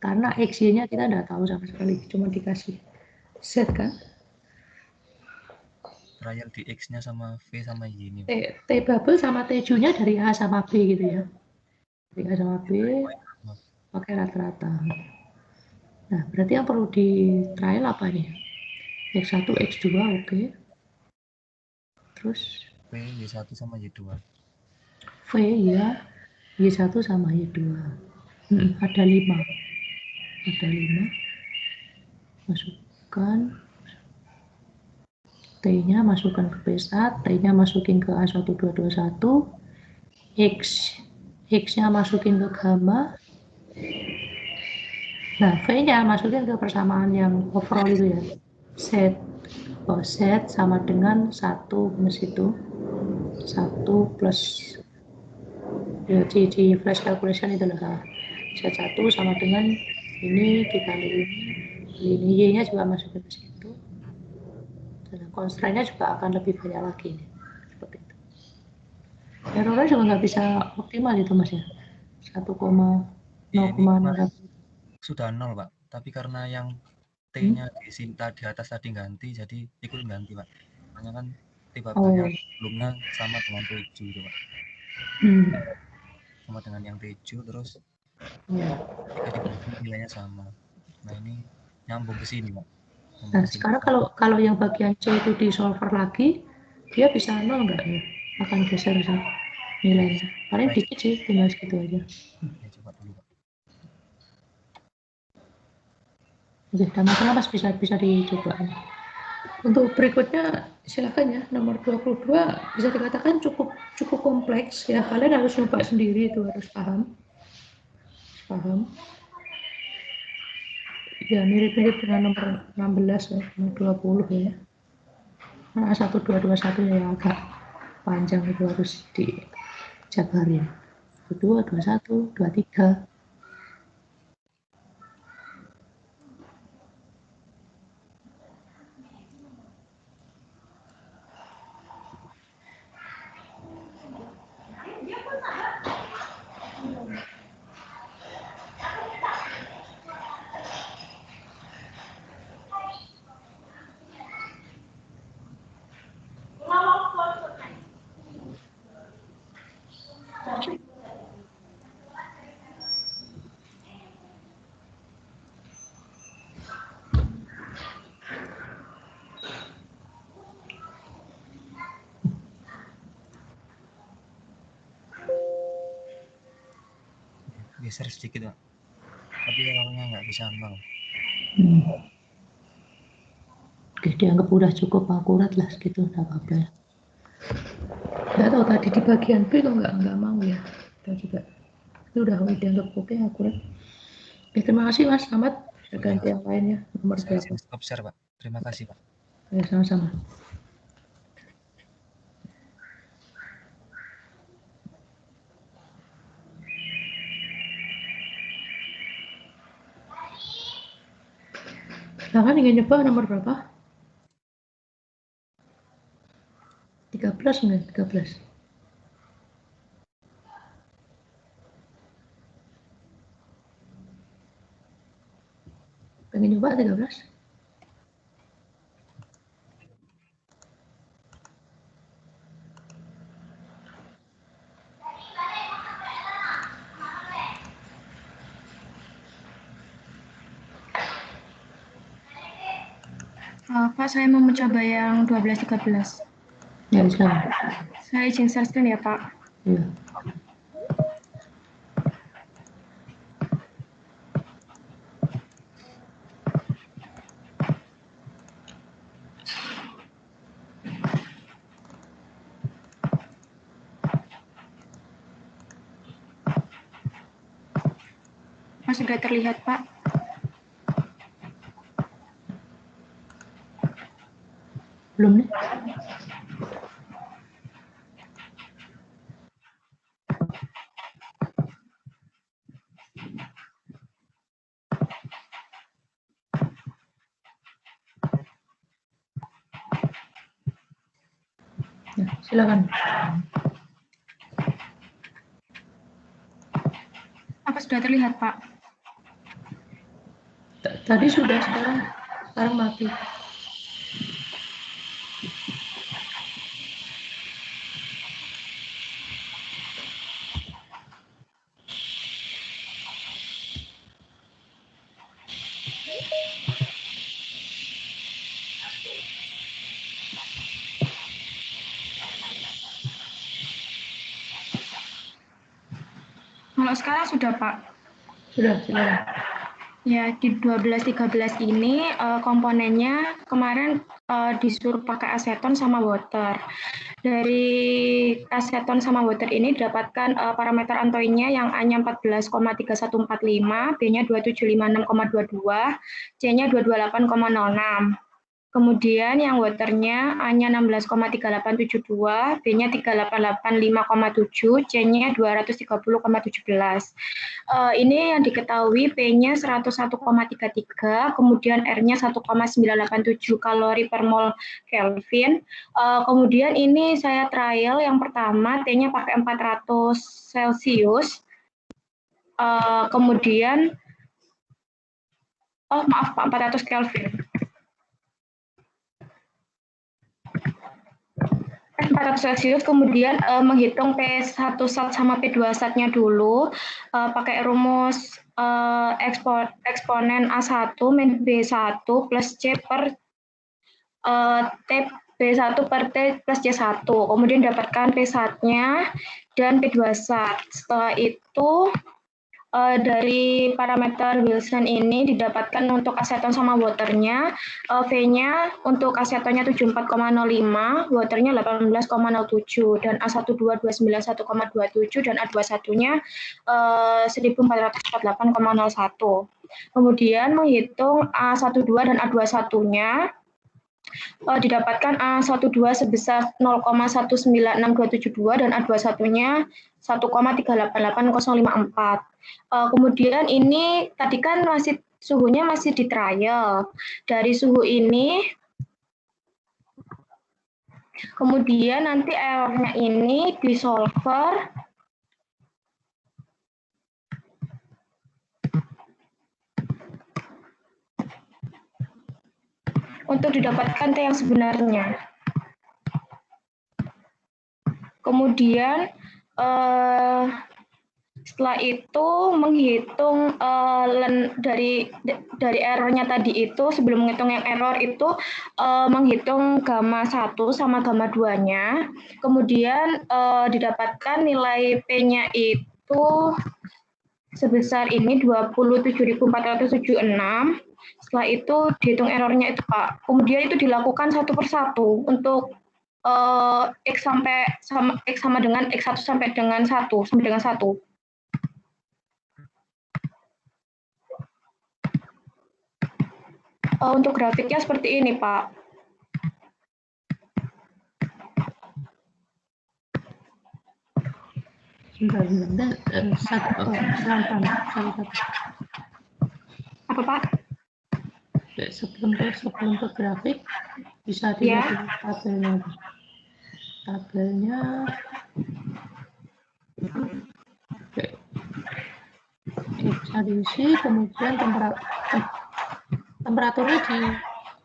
karena XY-nya kita nggak tahu sama sekali, cuma dikasih Z kan? Trial di X-nya sama V sama Y ini. T bubble sama T-nya dari A sama B gitu ya. Dari A sama B pakai rata-rata. Nah, berarti yang perlu di trial apa nih? X1, X2, oke. Terus V, Y1 sama Y2. V ya, Y1 sama Y2. Ada 5. Masukkan T-nya masukkan ke P1, T-nya masukin ke A1221, X-nya masukin ke gamma. Nah, V-nya masukin ke persamaan yang overall itu ya. Z sama dengan 1 minus itu. 1 plus ya, di flash calculation itu lah. Z1 sama dengan ini dikali ini Y-nya juga masukin ke situ. Constraint-nya juga akan lebih banyak lagi nih. Seperti itu. Errornya juga nggak bisa optimal itu Mas ya. 1,0,0 sudah 0 Pak, tapi karena yang T-nya disinta di atas tadi ganti, jadi ikut ganti Pak. Makanya kan T bubble-nya sebelumnya sama dengan T7 itu Pak. sama dengan yang Tejo, terus Ya. jika dibagi nilainya sama. Nah ini nyambung ke sini, Pak. Nah, sekarang kalau yang bagian C itu di solver lagi, dia bisa 0 nggak ya? Akan geser nilainya. Paling dikit sih, tinggal segitu aja. Ya, coba dulu, Pak. Oke, dan masalah Mas bisa dicoba. Untuk berikutnya silakan ya, nomor 22 bisa dikatakan cukup kompleks ya. Kalian harus coba sendiri, itu harus paham. Ya, mirip-mirip dengan nomor 16 ya, nomor 20 ya. Nah, 1, 2, 21 ya agak panjang, itu harus dijabarin. 22, 21, 23. Geser sedikit, Pak. Tapi orangnya nggak bisa nol. Oke, dianggap udah cukup akurat lah segitu, nggak apa-apa ya. Nggak tahu tadi di bagian B kok nggak mau ya. Kita juga itu udah dianggap oke, akurat. Oke, terima kasih Mas Ahmad. Saya ganti yang lainnya, nomor Saya berapa? stop share, Pak. Terima kasih, Pak. Ya, sama-sama. Silakan ingin nyoba nomor berapa? 13 enggak? 13. Pengen nyoba 13? Pak, saya mau mencoba yang 12-13. Ya, silakan. Saya izin share screen ya, Pak. Iya. Mas sudah terlihat, Pak? Belum nih? Ya, silakan. Apa sudah terlihat, Pak? Tadi sudah, sekarang mati. Kalau sekarang sudah, Pak. Sudah, silakan. Ya, di 12-13 ini komponennya kemarin disuruh pakai aseton sama water. Dari aseton sama water ini didapatkan parameter antoinnya yang A-nya 14,3145, B-nya 2756,22, C-nya 228,06. Kemudian yang waternya A-nya 16,3872, B-nya 3885,7, C-nya 230,17. Ini yang diketahui P-nya 101,33, kemudian R-nya 1,987 kalori per mol Kelvin. Kemudian ini saya trial yang pertama, T-nya pakai 400 Celsius. Kemudian, maaf Pak, 400 Kelvin. 400 Celsius, kemudian menghitung P1 sat sama P2 satnya dulu, pakai rumus eksponen A1 min B1 plus C per T B1 per T plus C1, kemudian dapatkan P satnya dan P2 sat. Setelah itu dari parameter Wilson ini didapatkan untuk aseton sama waternya, V-nya untuk asetonnya 74,05, waternya 18,07, dan A12 291,27, dan A21-nya 1448,01. Kemudian menghitung A12 dan A21-nya, didapatkan A12 sebesar 0,196,272 dan A21-nya 1,388054. Kemudian ini tadi kan masih suhunya masih di trial. Dari suhu ini, kemudian nanti errornya ini di solver untuk didapatkan T yang sebenarnya. Kemudian setelah itu menghitung dari errornya tadi itu, sebelum menghitung yang error itu menghitung gamma 1 sama gamma 2-nya. Kemudian didapatkan nilai P-nya itu sebesar ini 27.476. Setelah itu dihitung errornya itu, Pak. Kemudian itu dilakukan satu persatu untuk X sama dengan X1 sampai dengan 1. Untuk grafiknya seperti ini, Pak. Sebentar. Apa, Pak? Sebelum ke grafik, bisa dilihat di tabelnya. Tabelnya, oke. Bisa diisi, kemudian temperaturnya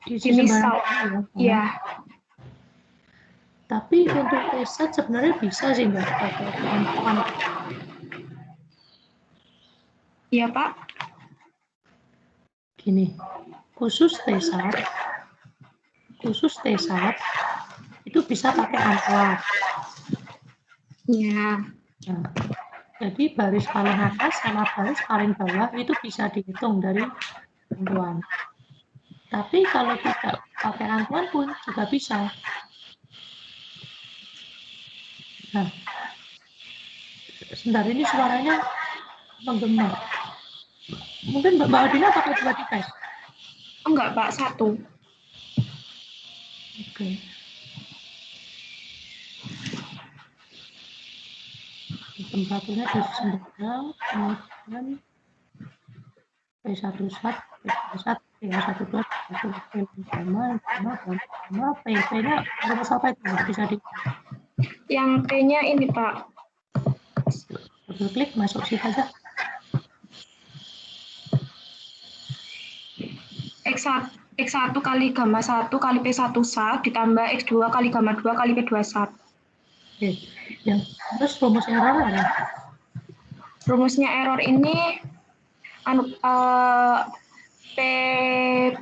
diisi sembarangan. Ya. Tapi untuk T-sat sebenarnya bisa sih nggak pakai teman-teman. Iya, Pak. Gini, khusus T-sat itu bisa pakai amplas. Ya. Nah, jadi baris paling atas sama baris paling bawah itu bisa dihitung dari antuan. Tapi kalau tidak pakai antuan pun juga bisa. Nah, sebentar, ini suaranya menggema. Mungkin Mbak Adina pakai 2 device? Enggak, Pak, 1. Oke. Temperaturnya di sembarang, kemudian P1 sat, P2 sat, P12, P1 P-nya rumus apa itu? Bisa di Yang T-nya ini, Pak. double klik, masuk sih aja. X1 kali gamma 1 kali P1 sat ditambah X2 kali gamma 2 kali P2 sat. Oke. Yang terus rumus error apa? Rumusnya error ini P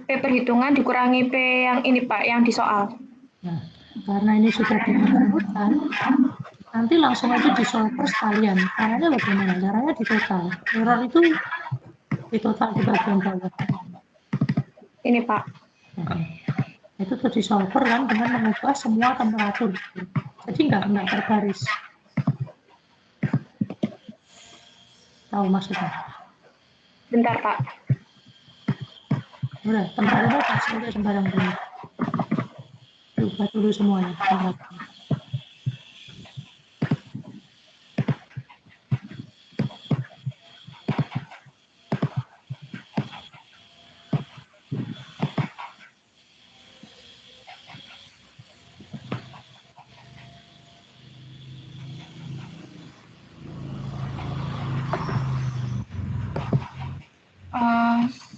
perhitungan dikurangi P yang ini, Pak, yang di soal. Nah, karena ini sudah dirumuskan, nanti langsung aja di solver sekalian. Caranya bagaimana? Caranya di total. Error itu di total di bagian bawah. Ini, Pak. Nah, itu tuh di solver kan dengan mengubah semua temperatur. Jadi nggak terbaris. Tahu maksudnya? Bentar, Pak. Udah, temperaturnya sampai sembarang dulu. Ubah dulu semuanya. Temperaturnya.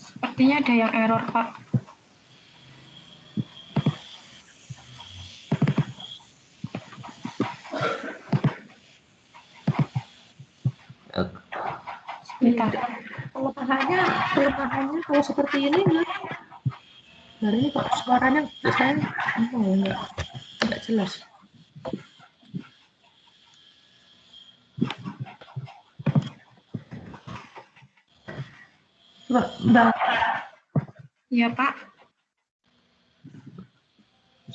Sepertinya ada yang error, Pak. Bentar. Kelemahannya kalau seperti ini enggak. Nah, ini kok suaranya saya enggak jelas. Coba Mbak, Ya, Pak.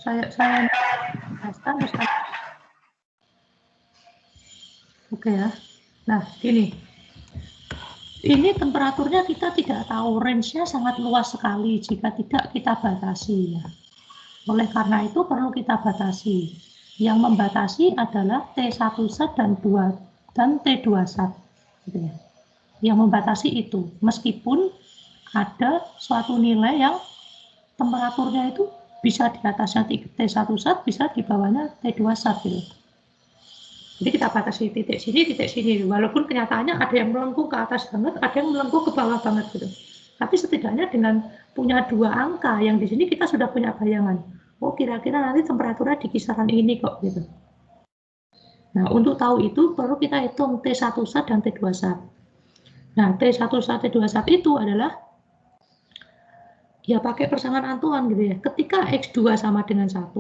saya jelaskan terus. Oke ya. Nah, ini temperaturnya kita tidak tahu, range-nya sangat luas sekali jika tidak kita batasi ya. Oleh karena itu perlu kita batasi. Yang membatasi adalah T1 zat dan T2 zat. Gitu ya. Yang membatasi itu, meskipun ada suatu nilai yang temperaturnya itu bisa di atasnya T1 zat, bisa di bawahnya T2 zat gitu. Jadi kita batasi titik sini, walaupun kenyataannya ada yang melengkung ke atas banget, ada yang melengkung ke bawah banget gitu. Tapi setidaknya dengan punya 2 angka yang di sini kita sudah punya bayangan. Oh, kira-kira nanti temperaturnya di kisaran ini kok gitu. Nah, untuk tahu itu perlu kita hitung T1 zat dan T2 zat. Nah, T1 zat, T2 zat itu adalah ya pakai persamaan Antoine gitu ya. Ketika X2 sama dengan 1,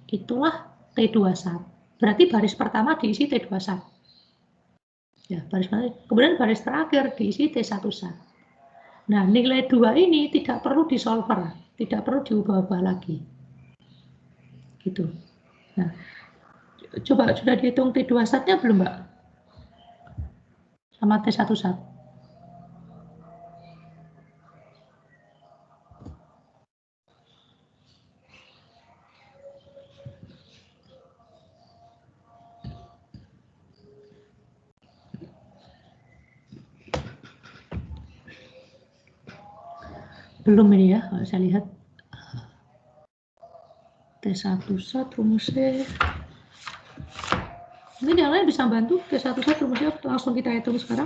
itulah T2 zat. Berarti baris pertama diisi T2 zat. Ya, kemudian baris terakhir diisi T1 zat. Nah, nilai 2 ini tidak perlu disolver, tidak perlu diubah-ubah lagi. Gitu. Nah, coba sudah dihitung T2 zatnya belum, Mbak? Sama T1 zat. Belum ini ya, kalau saya lihat. T1 zat rumusnya. Mungkin yang lain bisa bantu. T1 zat rumusnya langsung kita hitung sekarang.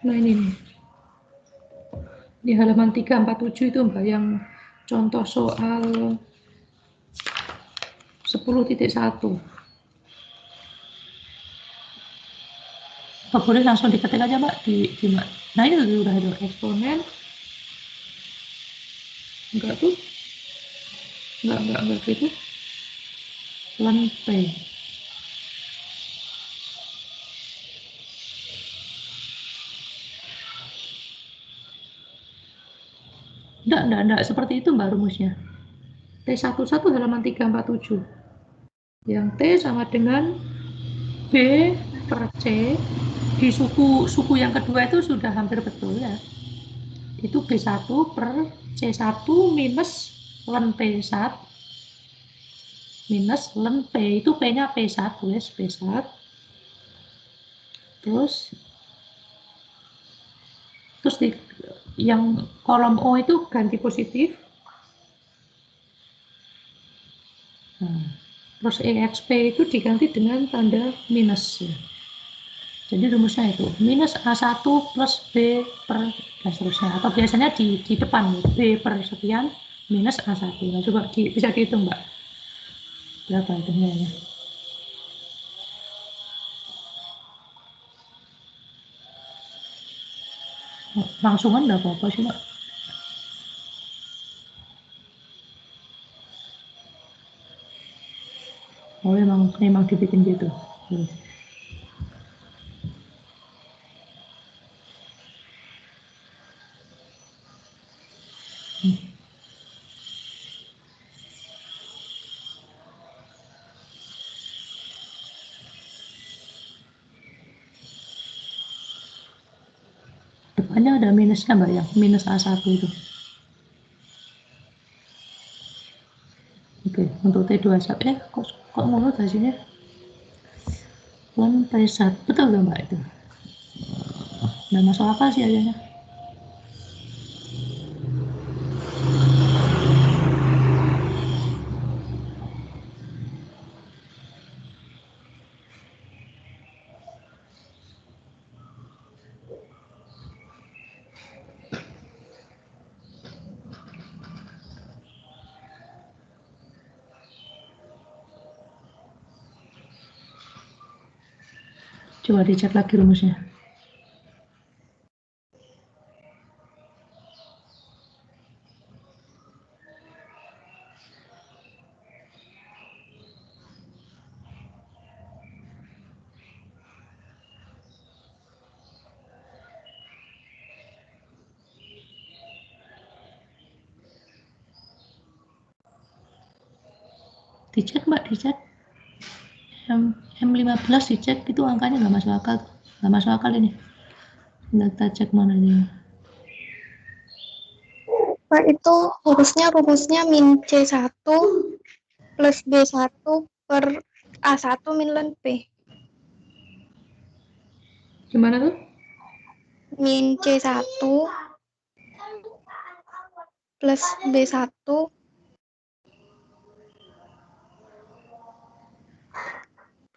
Nah, ini nih. Di halaman 347 itu Mbak, yang contoh soal 10.1. Oh, boleh langsung diketik aja Mbak di nah ini udah ada eksponen. Enggak tuh. Enggak gitu. Ln P. Enggak seperti itu Mbak rumusnya. T11 halaman 347. Yang T sama dengan B per C. Di suku yang kedua itu sudah hampir betul ya. Itu B1 per C1 minus ln P1 minus ln P, itu P-nya P1 ya, P1. Terus di yang kolom O itu ganti positif. Nah, terus EXP itu diganti dengan tanda minus ya. Jadi rumusnya itu minus A1 plus B per dan seterusnya, atau biasanya di depan B per sekian minus A1. Nah, coba bisa dihitung Mbak, berapa itu nilainya. Langsungan enggak apa-apa sih Mbak. Oh, memang dibikin gitu. Depannya ada minusnya Mbak ya, minus A1 itu. Oke, untuk T2 zat kok ngurut hasilnya? Ln P1, betul nggak Mbak itu? Nggak masuk akal sih hasilnya. Coba dicek lagi rumusnya. Dicek Mbak, dicek. M15 dicek, itu angkanya nggak masuk akal. Nggak masuk akal ini. Kita cek mana aja. Pak, itu rumusnya min C1 plus B1 per A1 min ln P. Gimana tuh? Min C1 plus B1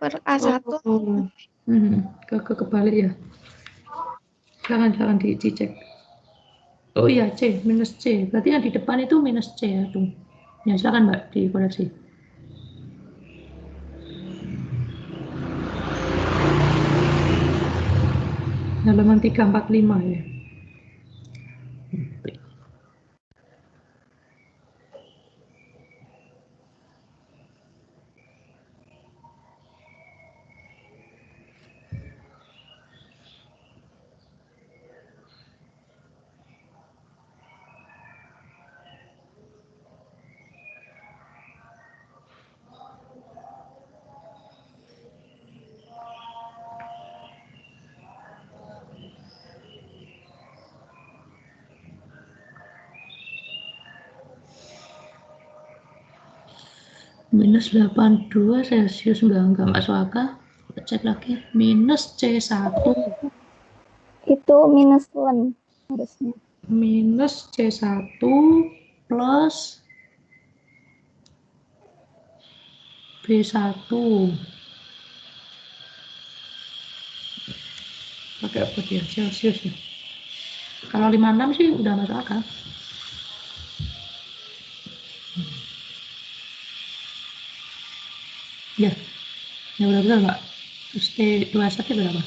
per A1. Oh. Kebalik ya. Jangan dicek. Oh iya, C, minus C. Berarti yang di depan itu minus C ya, tuh. Ya, silakan Mbak, dikoreksi. Halaman 345 ya. Minus 82 Celsius nggak masuk akal. Kita cek lagi. Minus C1. Itu minus ln harusnya. Minus C1 plus B1. Pakai apa dia? Celsius ya. Kalau 56 sih udah masuk akal. Ya, ya udah betul Mbak. Terus T21 berapa?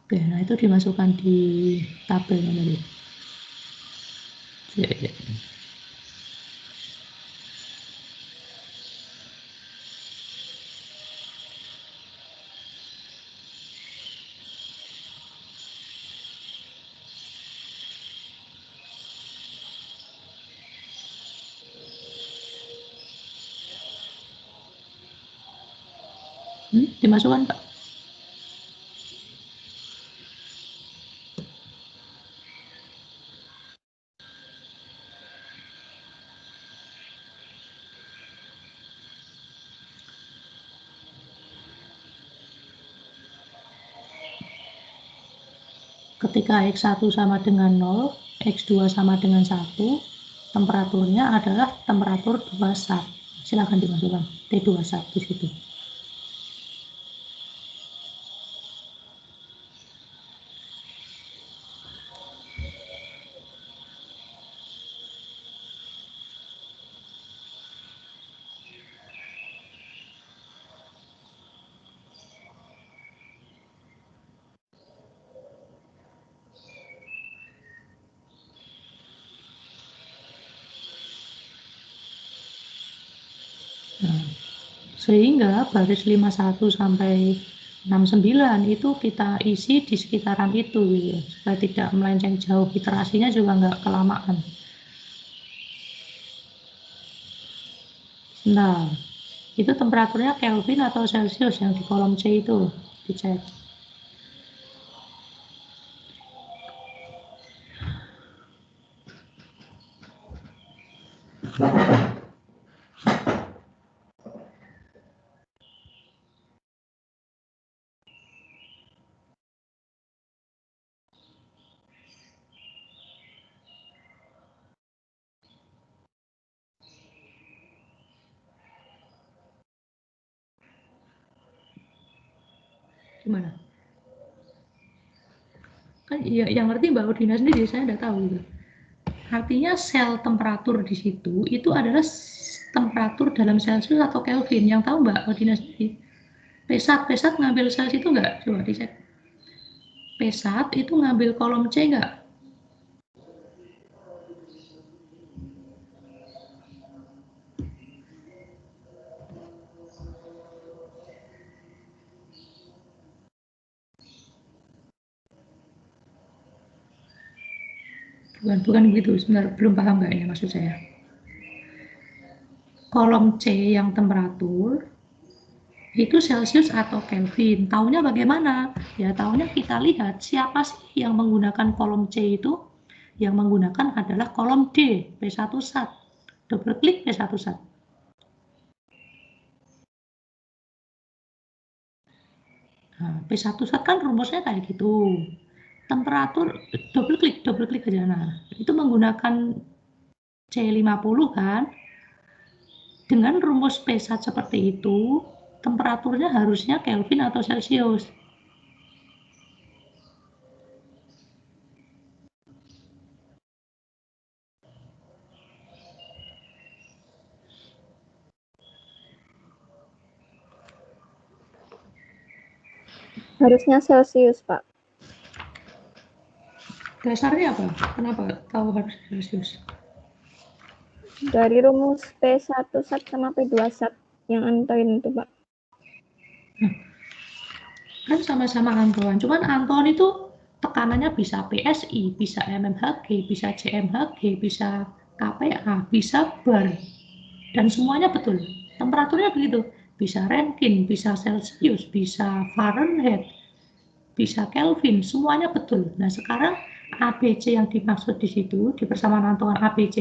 Oke, nah itu dimasukkan di tabel tadi. Ya. Dimasukkan Pak. Ketika X1 sama dengan 0, X2 sama dengan 1, temperaturnya adalah temperatur 21. Silakan dimasukkan T21 di situ. Nah, sehingga baris 51 sampai 69 itu kita isi di sekitaran itu ya, supaya tidak melenceng jauh, iterasinya juga nggak kelamaan. Nah, itu temperaturnya Kelvin atau Celsius yang di kolom C itu dicek. Gimana? Kan ya, yang ngerti Mbak Odina sendiri, saya nggak tahu gitu. Artinya sel temperatur di situ itu adalah temperatur dalam Celcius atau Kelvin. Yang tahu Mbak Odina sendiri. Pesat ngambil Celsius itu nggak? Coba dicek. Pesat itu ngambil kolom C nggak? Bukan begitu, sebenarnya belum paham nggak ini maksud saya. Kolom C yang temperatur itu Celsius atau Kelvin. Taunya bagaimana? Ya taunya kita lihat siapa sih yang menggunakan kolom C itu. Yang menggunakan adalah kolom D, P1 sat. Double klik P1 sat. Nah, P1 sat kan rumusnya kayak gitu. Temperatur, double klik aja. Nah, itu menggunakan C50 kan. Dengan rumus P1 seperti itu, temperaturnya harusnya Kelvin atau Celsius. Harusnya Celsius, Pak. Dasarnya apa? Kenapa tahu harus Celsius? Dari rumus P1 sat sama P2 sat yang Antoin itu, Pak. Kan sama-sama Anton. Cuman Anton itu tekanannya bisa PSI, bisa mmHg, bisa cmHg, bisa kPa, bisa bar. Dan semuanya betul. Temperaturnya begitu. Bisa Rankine, bisa Celsius, bisa Fahrenheit, bisa Kelvin, semuanya betul. Nah, sekarang ABC yang dimaksud di situ, di persamaan Anton ABC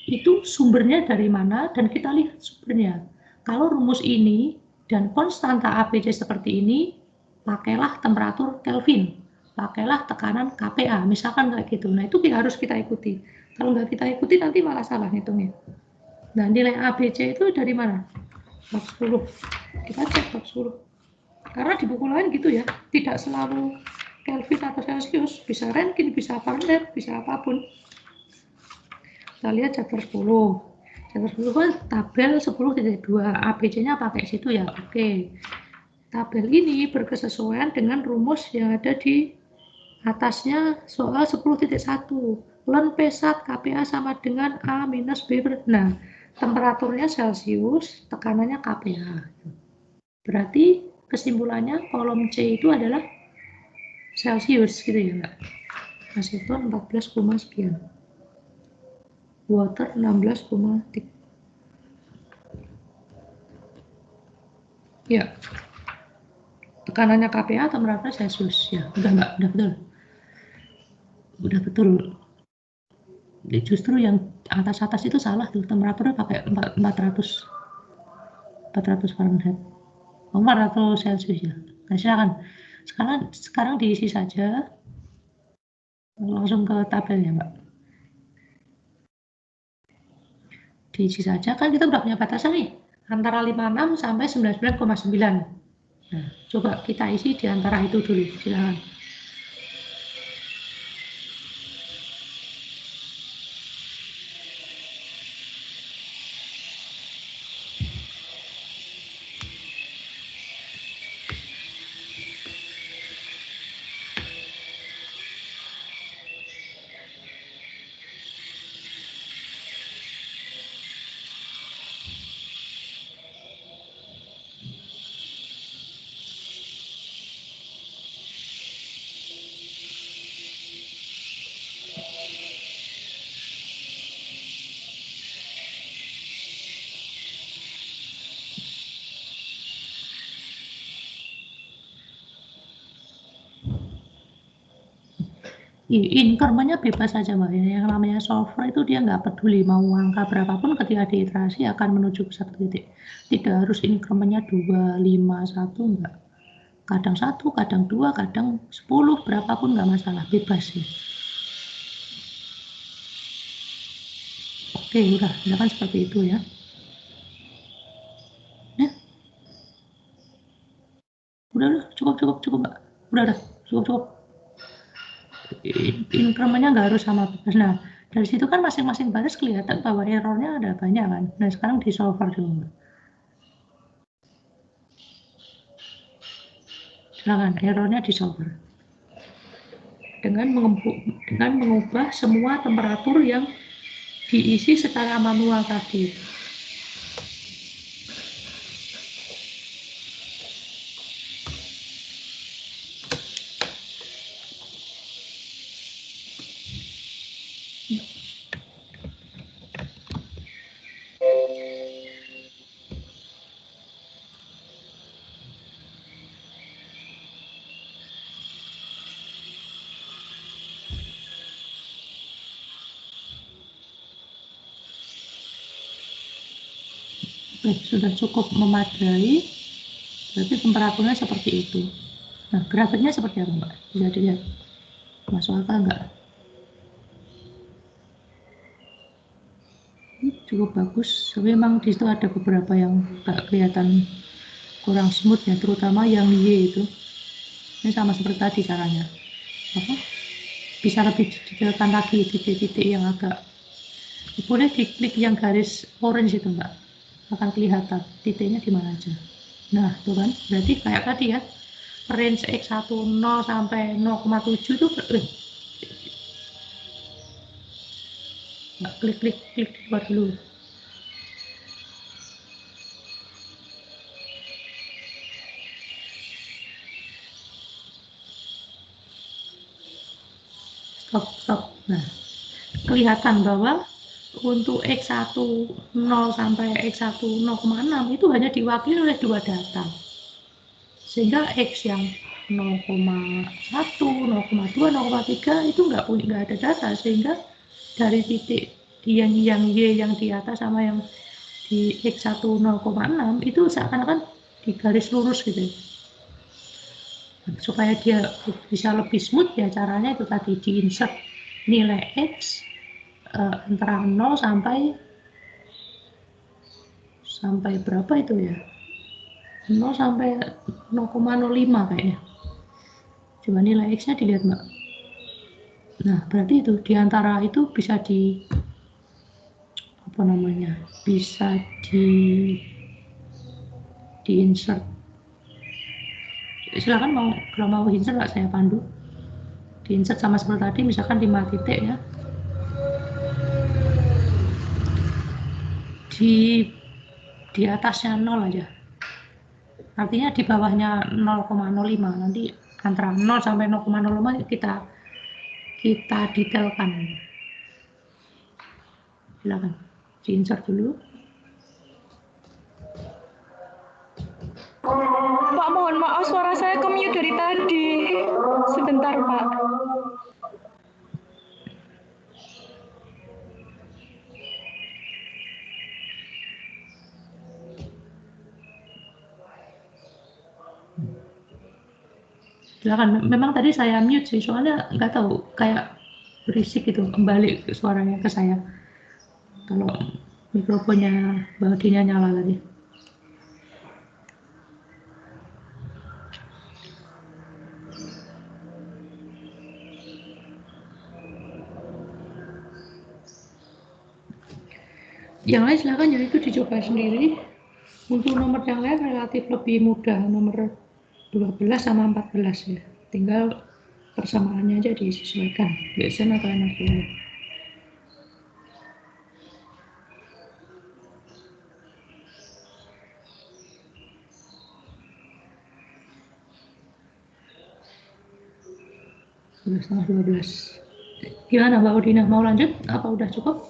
itu sumbernya dari mana, dan kita lihat sumbernya. Kalau rumus ini dan konstanta ABC seperti ini, pakailah temperatur Kelvin, pakailah tekanan kPa, misalkan kayak gitu. Nah, itu harus kita ikuti. Kalau nggak kita ikuti, nanti malah salah ngitungnya. Nah, nilai ABC itu dari mana? Bab 10. Kita cek bab 10. Karena di buku lain gitu ya, tidak selalu Kelvin atau Celsius, bisa Rankine, bisa Fahrenheit, bisa apapun. Kita lihat chapter 10. Chapter 10 kan tabel 10.2, ABC-nya pakai situ ya, oke. Tabel ini berkesesuaian dengan rumus yang ada di atasnya soal 10.1. Ln P sat kPa sama dengan A minus B. Nah, temperaturnya Celsius, tekanannya kPa. Berarti kesimpulannya kolom C itu adalah Celsius gitu ya, Mbak. Aseton 14, sekian. Water 16,3. Ya. Tekanannya kPa, temperaturnya Celsius. Ya, udah Mbak, udah betul. Udah betul. Jadi justru yang atas-atas itu salah tuh, temperaturnya pakai 400 Fahrenheit. 400 Celsius ya. Nah, silakan. Sekarang diisi saja. Langsung ke tabelnya, Mbak. Diisi saja, kan kita udah punya batasan nih. Antara 56 sampai 99,9. Nah, coba kita isi di antara itu dulu. Silakan. Increment-nya bebas saja Mbak. Yang namanya software itu dia nggak peduli mau angka berapapun, ketika diiterasi akan menuju ke satu titik. Tidak harus increment-nya 2, 5, 1 enggak. Kadang 1, kadang 2, kadang 10, berapapun nggak masalah, bebas sih. Oke, udah, misalkan seperti itu ya. Udah udah cukup. Incrementnya nggak harus sama baris. Nah, dari situ kan masing-masing baris kelihatan bahwa errornya ada banyak kan. Nah, sekarang di solver dulu. Silakan, errornya di solver. Dengan mengubah semua temperatur yang diisi secara manual tadi. Oke, sudah cukup memadai, berarti temperaturnya seperti itu. Nah, grafiknya seperti apa, Mbak? Bisa dilihat. Masuk akal nggak? Ini cukup bagus, tapi memang di situ ada beberapa yang nggak kelihatan kurang smooth ya, terutama yang Y itu. Ini sama seperti tadi caranya. Apa? Bisa lebih detailkan lagi titik-titik yang agak. Boleh diklik yang garis orange itu, Mbak. Akan kelihatan titiknya di mana aja. Nah, tuh kan, berarti kayak tadi ya, range X10 sampai 0,7 itu klik buat dulu. Stop. Nah, kelihatan bahwa untuk X10 sampai X1 0,6 itu hanya diwakili oleh dua data. Sehingga X yang 0,1, 0,2, 0,3 itu nggak ada data, sehingga dari titik yang Y yang di atas sama yang di X1 0,6 itu seakan-akan di garis lurus gitu. Supaya dia bisa lebih smooth ya caranya itu tadi di insert nilai X antara 0 sampai berapa itu ya, 0 sampai 0,05 kayaknya. Coba nilai X nya dilihat, Mbak. Nah, berarti itu diantara itu bisa bisa di insert. Silakan kalau mau insert nggak saya pandu. Di insert sama seperti tadi, misalkan 5 titik ya. Di atasnya 0 aja. Artinya di bawahnya 0,05. Nanti antara 0 sampai 0,05 kita detailkan. Silakan di insert dulu. Pak, mohon maaf suara saya ke-mute dari tadi. Sebentar, Pak. Silakan. Memang tadi saya mute sih, soalnya nggak tahu kayak berisik gitu, kembali suaranya ke saya. Kalau mikrofonnya Mbak Dina nyala tadi. Yang lain silakan ya, itu dicoba sendiri. Untuk nomor yang lain relatif lebih mudah, nomor 12 sama 14 ya. Tinggal persamaannya aja disesuaikan. Biasanya atau NRPL. Setengah 12. Gimana Mbak Udina, mau lanjut? Apa udah cukup?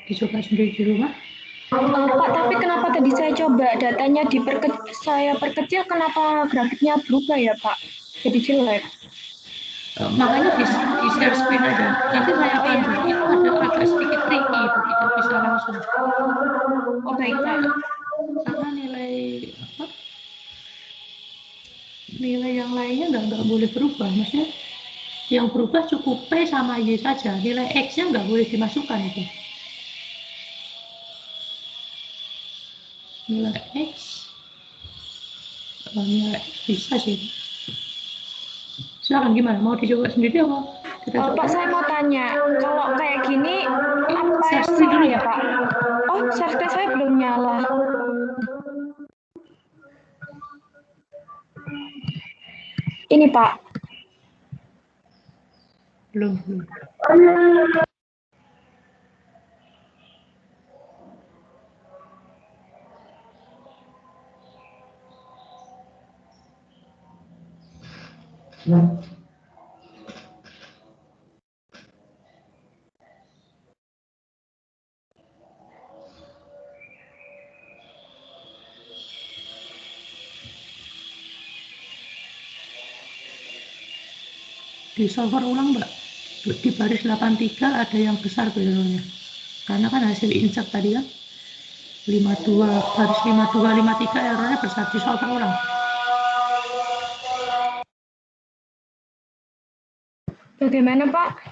Dicoba sendiri di rumah? Pak, tapi kenapa tadi saya coba datanya saya perkecil, kenapa grafiknya berubah ya Pak? Jadi jelek. Makanya di share screen aja. Nanti saya pandu. Itu ada agak sedikit tricky, itu tidak bisa langsung. Oh baik Pak. Karena nilai yang lainnya nggak boleh berubah. Maksudnya yang berubah cukup P sama Y saja. Nilai X-nya nggak boleh dimasukkan itu. Nilai X bisa sih. Silakan, gimana? Mau dicoba sendiri apa? Kita coba. Pak, saya mau tanya, kalau kayak gini, apa share yang screen salah dulu ya, Pak? Oh, share screen saya belum nyala. Ini, Pak. Belum. Di solver ulang, Mbak. Di baris 83 ada yang besar errornya. Karena kan hasil insert tadi kan 52, baris 52, 53 errornya besar, di solver ulang. Bagaimana, Pak?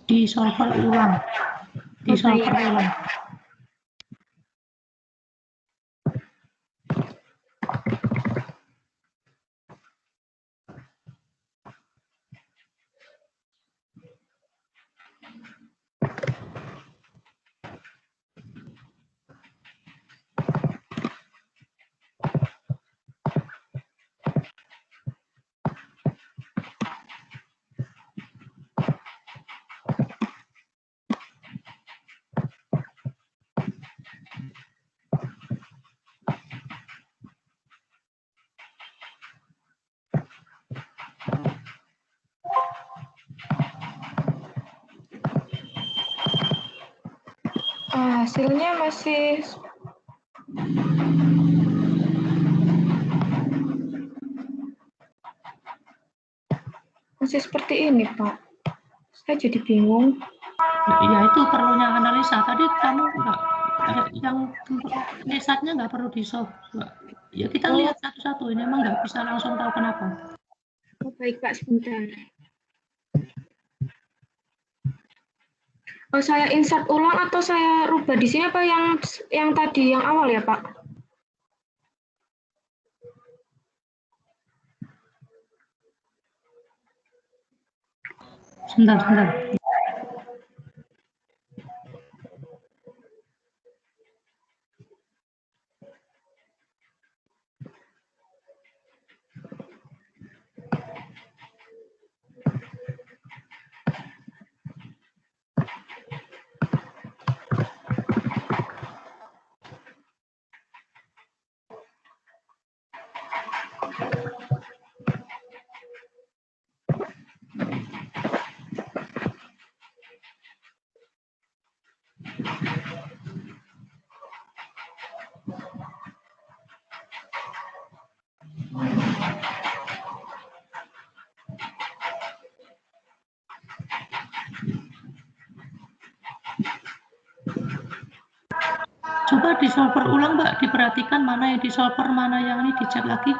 Di solver ulang. Di solver ulang. Hasilnya masih seperti ini, Pak. Saya jadi bingung. Ya itu perlunya analisa. Tadi kamu enggak, yang lesatnya nggak perlu di-solve. Ya kita lihat satu-satu, ini emang nggak bisa langsung tahu kenapa. Oh, baik, Pak, sebentar. Oh, saya insert ulang atau saya rubah di sini apa yang tadi yang awal ya, Pak? Sebentar. Coba di solver ulang, Mbak, diperhatikan mana yang di solver, mana yang ini dicek lagi.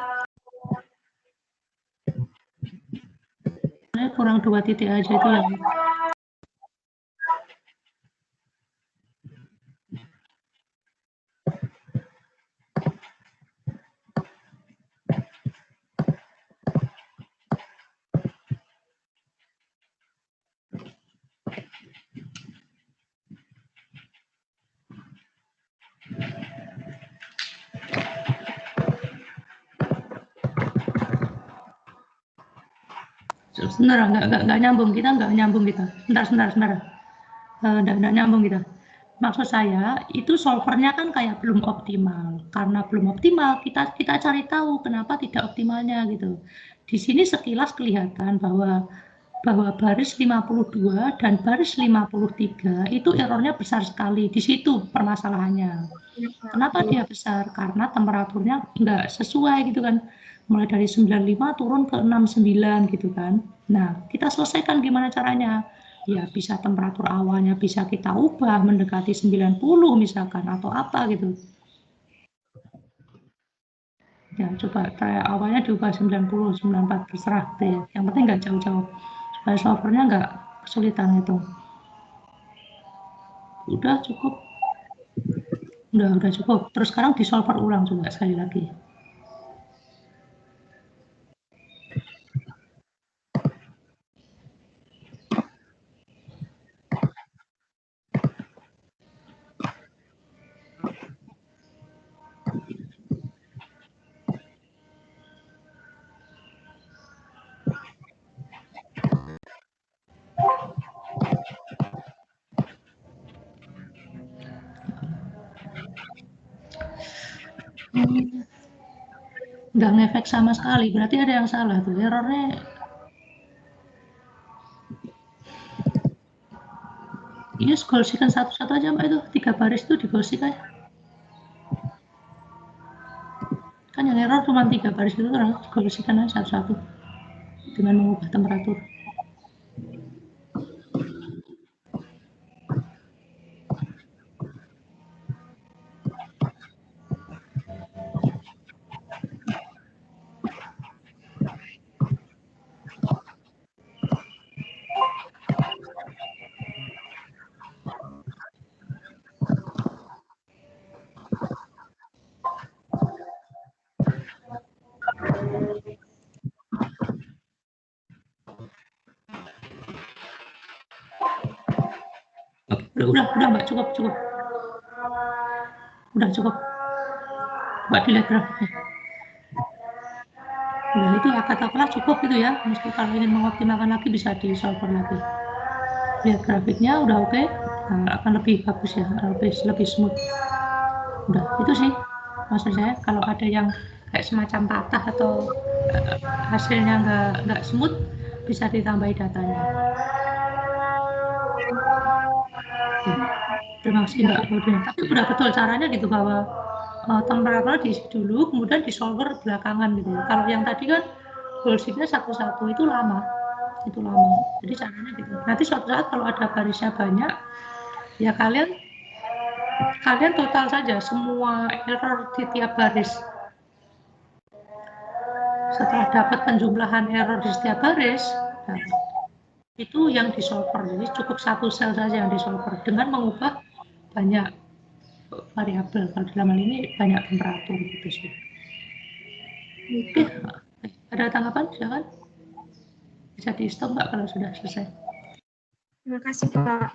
Kurang 2 titik aja itu yang sebentar, nggak nyambung kita. Sebentar. Nggak nyambung kita. Maksud saya itu solvernya kan kayak belum optimal. Karena belum optimal, kita cari tahu kenapa tidak optimalnya gitu. Di sini sekilas kelihatan bahwa baris 52 dan baris 53 itu errornya besar sekali. Di situ permasalahannya. Kenapa dia besar? Karena temperaturnya nggak sesuai gitu kan. Mulai dari 95 turun ke 69 gitu kan. Nah, kita selesaikan gimana caranya? Ya bisa temperatur awalnya bisa kita ubah mendekati 90 misalkan atau apa gitu. Ya coba awalnya diubah 90, 94 terserah gitu ya. Yang penting nggak jauh-jauh supaya solvernya nggak kesulitan itu. Udah cukup. Udah cukup. Terus sekarang di solver ulang juga sekali lagi. Nggak ngefek sama sekali, berarti ada yang salah tuh, errornya. Iya, golsikan satu-satu aja Mbak, itu 3 baris itu digolsikan. Kan yang error cuma 3 baris itu, terus golsikan aja satu-satu dengan mengubah temperatur. Udah Mbak, cukup. Udah cukup. Mbak dilihat grafiknya. Nah, itu katakanlah cukup gitu ya. Meski kalau ingin mengoptimalkan lagi bisa di solver lagi. Lihat grafiknya udah oke. Nah, akan lebih bagus ya, lebih smooth. Udah, itu sih maksud saya. Kalau ada yang kayak semacam patah atau hasilnya nggak smooth, bisa ditambahi datanya. Terima kasih Mbak Claudia. Tapi udah betul caranya gitu, bahwa temperatur diisi dulu, kemudian di solver belakangan gitu. Kalau yang tadi kan golsinya satu-satu, itu lama. Jadi caranya gitu. Nanti suatu saat kalau ada barisnya banyak, ya kalian total saja semua error di tiap baris. Setelah dapat penjumlahan error di setiap baris, nah, itu yang disolver. Jadi cukup satu sel saja yang disolver dengan mengubah banyak variabel. Kalau dalam hal ini banyak temperatur gitu sih. Oke, ada tanggapan? Silakan. Bisa di stop Mbak kalau sudah selesai. Terima kasih Pak.